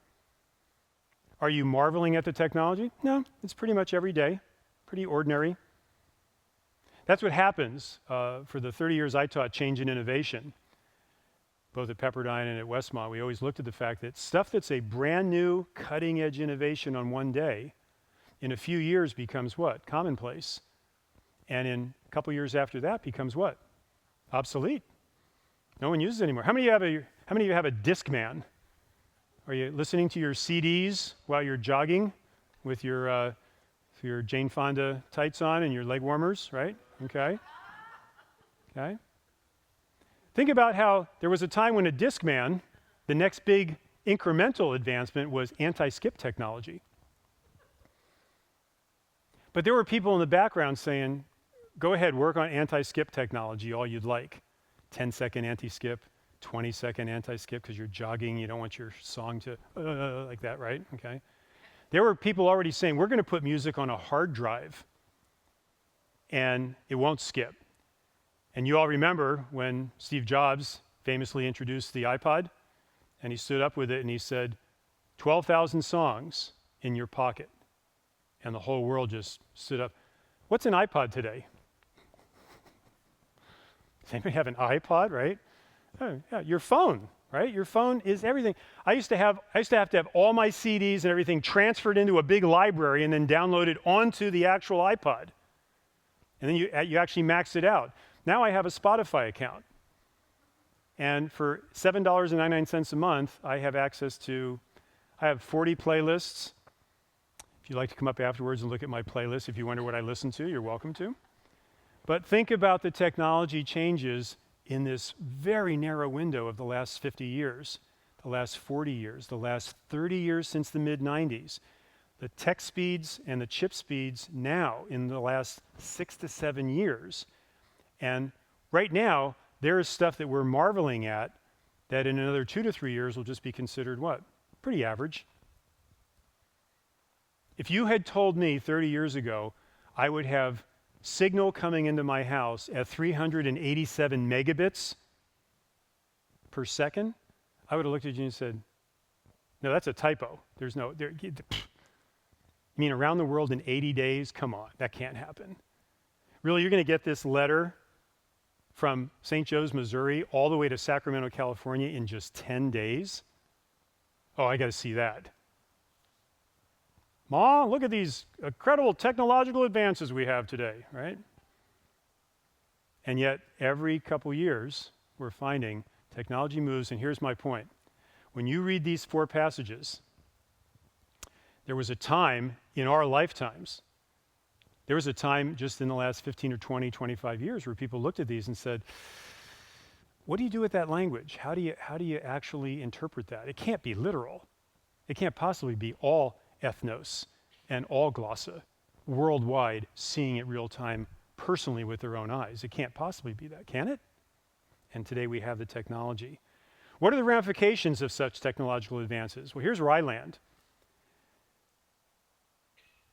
Are you marveling at the technology? No, it's pretty much every day. Pretty ordinary. That's what happens for the 30 years I taught change and innovation, both at Pepperdine and at Westmont. We always looked at the fact that stuff that's a brand new cutting edge innovation on one day, in a few years becomes what? Commonplace. And in a couple years after that becomes what? Obsolete. No one uses it anymore. How many of you have a Discman? Are you listening to your CDs while you're jogging with your Jane Fonda tights on and your leg warmers, right? Okay. Think about how there was a time when a Discman, the next big incremental advancement was anti-skip technology. But there were people in the background saying, go ahead, work on anti-skip technology all you'd like. 10-second anti-skip, 20-second anti-skip because you're jogging, you don't want your song to like that, right? Okay. There were people already saying, we're going to put music on a hard drive and it won't skip. And you all remember when Steve Jobs famously introduced the iPod and he stood up with it and he said, 12,000 songs in your pocket. And the whole world just stood up. What's an iPod today? Does anybody have an iPod, right? Oh, yeah, your phone, right? Your phone is everything. I used to have to have all my CDs and everything transferred into a big library and then downloaded onto the actual iPod. And then you actually max it out. Now I have a Spotify account. And for $7.99 a month, I have access to, I have 40 playlists. If you'd like to come up afterwards and look at my playlist, if you wonder what I listen to, you're welcome to. But think about the technology changes in this very narrow window of the last 50 years, the last 40 years, the last 30 years since the mid-90s. The tech speeds and the chip speeds now in the last 6 to 7 years. And right now, there is stuff that we're marveling at that in another 2 to 3 years will just be considered what? Pretty average. If you had told me 30 years ago I would have signal coming into my house at 387 megabits per second, I would have looked at you and said, no, that's a typo. There's no, you mean around the world in 80 days? Come on, that can't happen. Really, you're going to get this letter from St. Joe's, Missouri, all the way to Sacramento, California in just 10 days? Oh, I got to see that. Ma, look at these incredible technological advances we have today, right? And yet, every couple years, we're finding technology moves, and here's my point. When you read these 4 passages, there was a time in our lifetimes, there was a time just in the last 15 or 20, 25 years where people looked at these and said, what do you do with that language? How do you actually interpret that? It can't be literal. It can't possibly be all ethnos and all glossa worldwide seeing it real time personally with their own eyes. It can't possibly be that, can it? And today we have the technology. What are the ramifications of such technological advances? Well, here's where I land.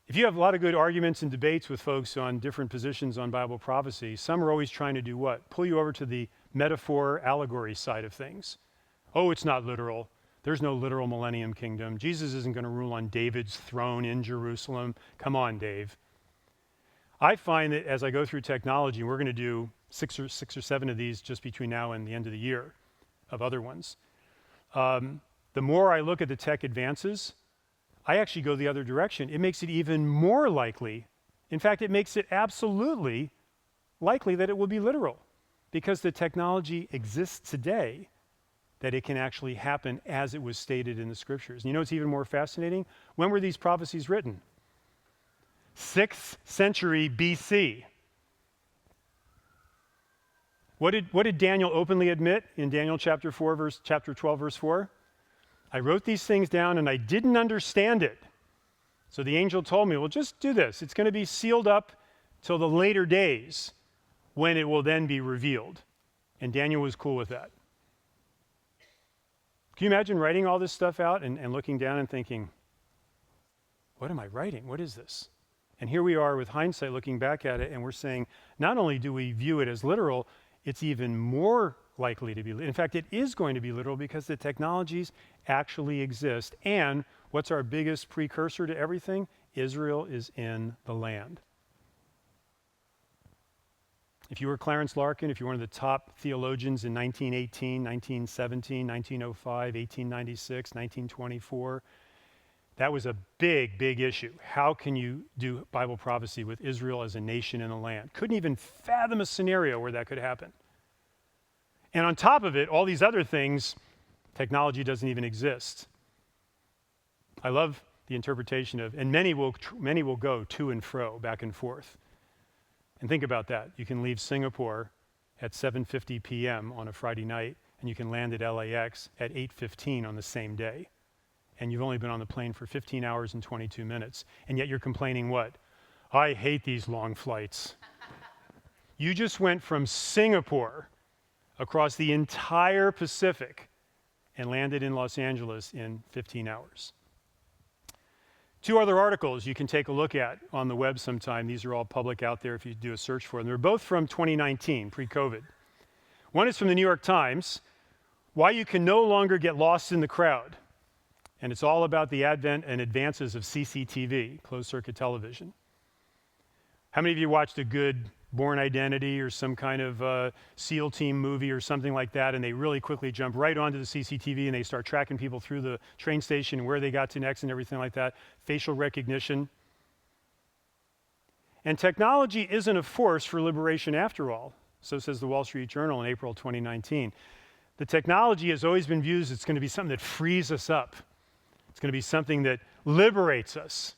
If you have a lot of good arguments and debates with folks on different positions on Bible prophecy, some are always trying to do what? Pull you over to the metaphor, allegory side of things. Oh, it's not literal. There's no literal millennium kingdom. Jesus isn't going to rule on David's throne in Jerusalem. Come on, Dave. I find that as I go through technology, we're going to do six or seven of these just between now and the end of the year of other ones. The more I look at the tech advances, I actually go the other direction. It makes it even more likely. In fact, it makes it absolutely likely that it will be literal because the technology exists today that it can actually happen as it was stated in the scriptures. And you know what's even more fascinating? When were these prophecies written? 6th century BC. What did Daniel openly admit in Daniel chapter 12, verse 4? I wrote these things down and I didn't understand it. So the angel told me, well, just do this. It's going to be sealed up till the later days when it will then be revealed. And Daniel was cool with that. Can you imagine writing all this stuff out and looking down and thinking, what am I writing? What is this? And here we are with hindsight looking back at it and we're saying, not only do we view it as literal, it's even more likely to be. In fact, it is going to be literal because the technologies actually exist. And what's our biggest precursor to everything? Israel is in the land. If you were Clarence Larkin, if you're one of the top theologians in 1918, 1917, 1905, 1896, 1924, that was a big, big issue. How can you do Bible prophecy with Israel as a nation in the land? Couldn't even fathom a scenario where that could happen. And on top of it, all these other things, technology doesn't even exist. I love the interpretation of, and many will go to and fro, back and forth. And think about that. You can leave Singapore at 7:50 p.m. on a Friday night, and you can land at LAX at 8:15 on the same day. And you've only been on the plane for 15 hours and 22 minutes. And yet you're complaining what? I hate these long flights. You just went from Singapore across the entire Pacific and landed in Los Angeles in 15 hours. 2 other articles you can take a look at on the web sometime. These are all public out there if you do a search for them. They're both from 2019, pre-COVID. One is from the New York Times, Why You Can No Longer Get Lost in the Crowd. And it's all about the advent and advances of CCTV, closed-circuit television. How many of you watched a good Born Identity or some kind of SEAL team movie or something like that, and they really quickly jump right onto the CCTV and they start tracking people through the train station and where they got to next and everything like that. Facial recognition. And technology isn't a force for liberation after all. So says the Wall Street Journal in April 2019. The technology has always been viewed as it's going to be something that frees us up. It's going to be something that liberates us.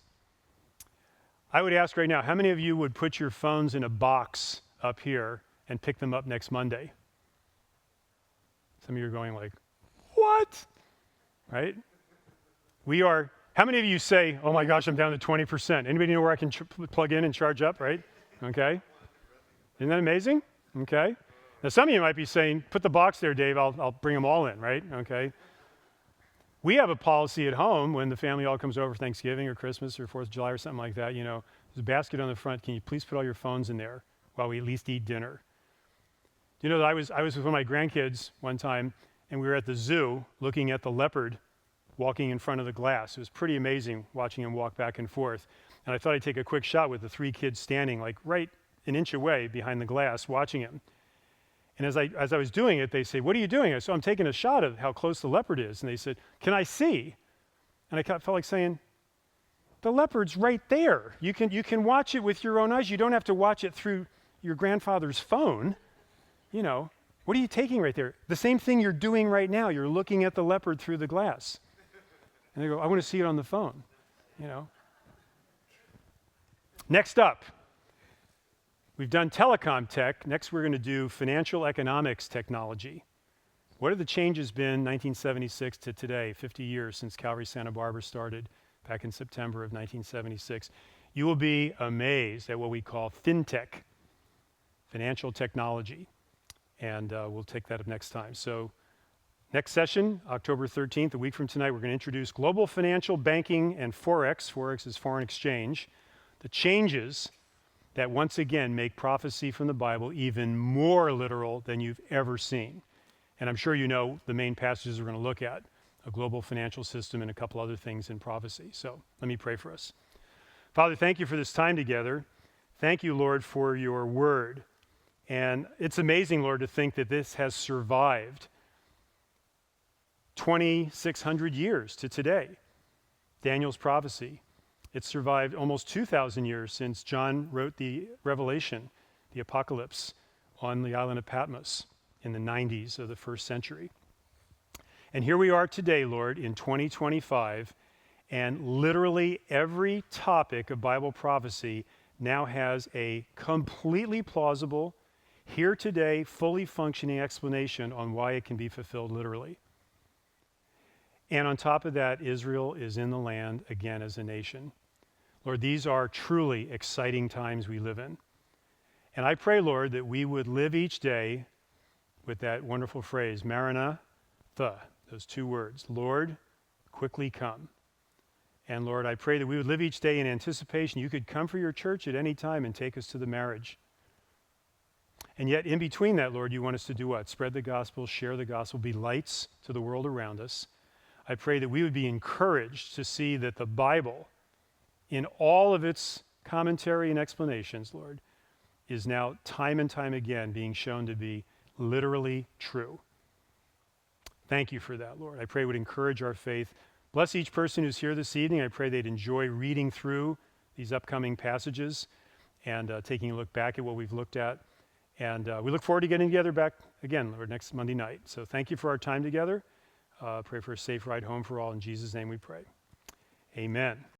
I would ask right now, how many of you would put your phones in a box up here and pick them up next Monday? Some of you are going like, what? Right? How many of you say, oh my gosh, I'm down to 20%? Anybody know where I can plug in and charge up, right? Okay. Isn't that amazing? Okay. Now some of you might be saying, put the box there, Dave, I'll bring them all in, right? Okay. We have a policy at home when the family all comes over for Thanksgiving or Christmas or 4th of July or something like that, there's a basket on the front. Can you please put all your phones in there while we at least eat dinner? I was with one of my grandkids one time, and we were at the zoo looking at the leopard walking in front of the glass. It was pretty amazing watching him walk back and forth. And I thought I'd take a quick shot with the 3 kids standing like right an inch away behind the glass watching him. And as I was doing it, they say, what are you doing? I said, I'm taking a shot of how close the leopard is. And they said, can I see? And I felt like saying, the leopard's right there. You can watch it with your own eyes. You don't have to watch it through your grandfather's phone. What are you taking right there? The same thing you're doing right now. You're looking at the leopard through the glass. And they go, I want to see it on the phone. Next up, we've done telecom tech. Next, we're going to do financial economics technology. What have the changes been 1976 to today, 50 years since Calvary Santa Barbara started back in September of 1976? You will be amazed at what we call fintech, financial technology. And we'll take that up next time. So next session, October 13th, a week from tonight, we're going to introduce global financial banking and Forex. Forex is foreign exchange. The changes that once again make prophecy from the Bible even more literal than you've ever seen. And I'm sure you know the main passages we're going to look at, a global financial system and a couple other things in prophecy. So let me pray for us. Father, thank you for this time together. Thank you, Lord, for your word. And it's amazing, Lord, to think that this has survived 2,600 years to today. Daniel's prophecy. It's survived almost 2,000 years since John wrote the Revelation, the Apocalypse, on the island of Patmos in the 90s of the first century. And here we are today, Lord, in 2025, and literally every topic of Bible prophecy now has a completely plausible, here today, fully functioning explanation on why it can be fulfilled literally. And on top of that, Israel is in the land again as a nation. Lord, these are truly exciting times we live in. And I pray, Lord, that we would live each day with that wonderful phrase, Maranatha, those 2 words, Lord, quickly come. And Lord, I pray that we would live each day in anticipation. You could come for your church at any time and take us to the marriage. And yet in between that, Lord, you want us to do what? Spread the gospel, share the gospel, be lights to the world around us. I pray that we would be encouraged to see that the Bible, in all of its commentary and explanations, Lord, is now time and time again being shown to be literally true. Thank you for that, Lord. I pray it would encourage our faith. Bless each person who's here this evening. I pray they'd enjoy reading through these upcoming passages and taking a look back at what we've looked at. And we look forward to getting together back again, Lord, next Monday night. So thank you for our time together. Pray for a safe ride home for all. In Jesus' name we pray. Amen.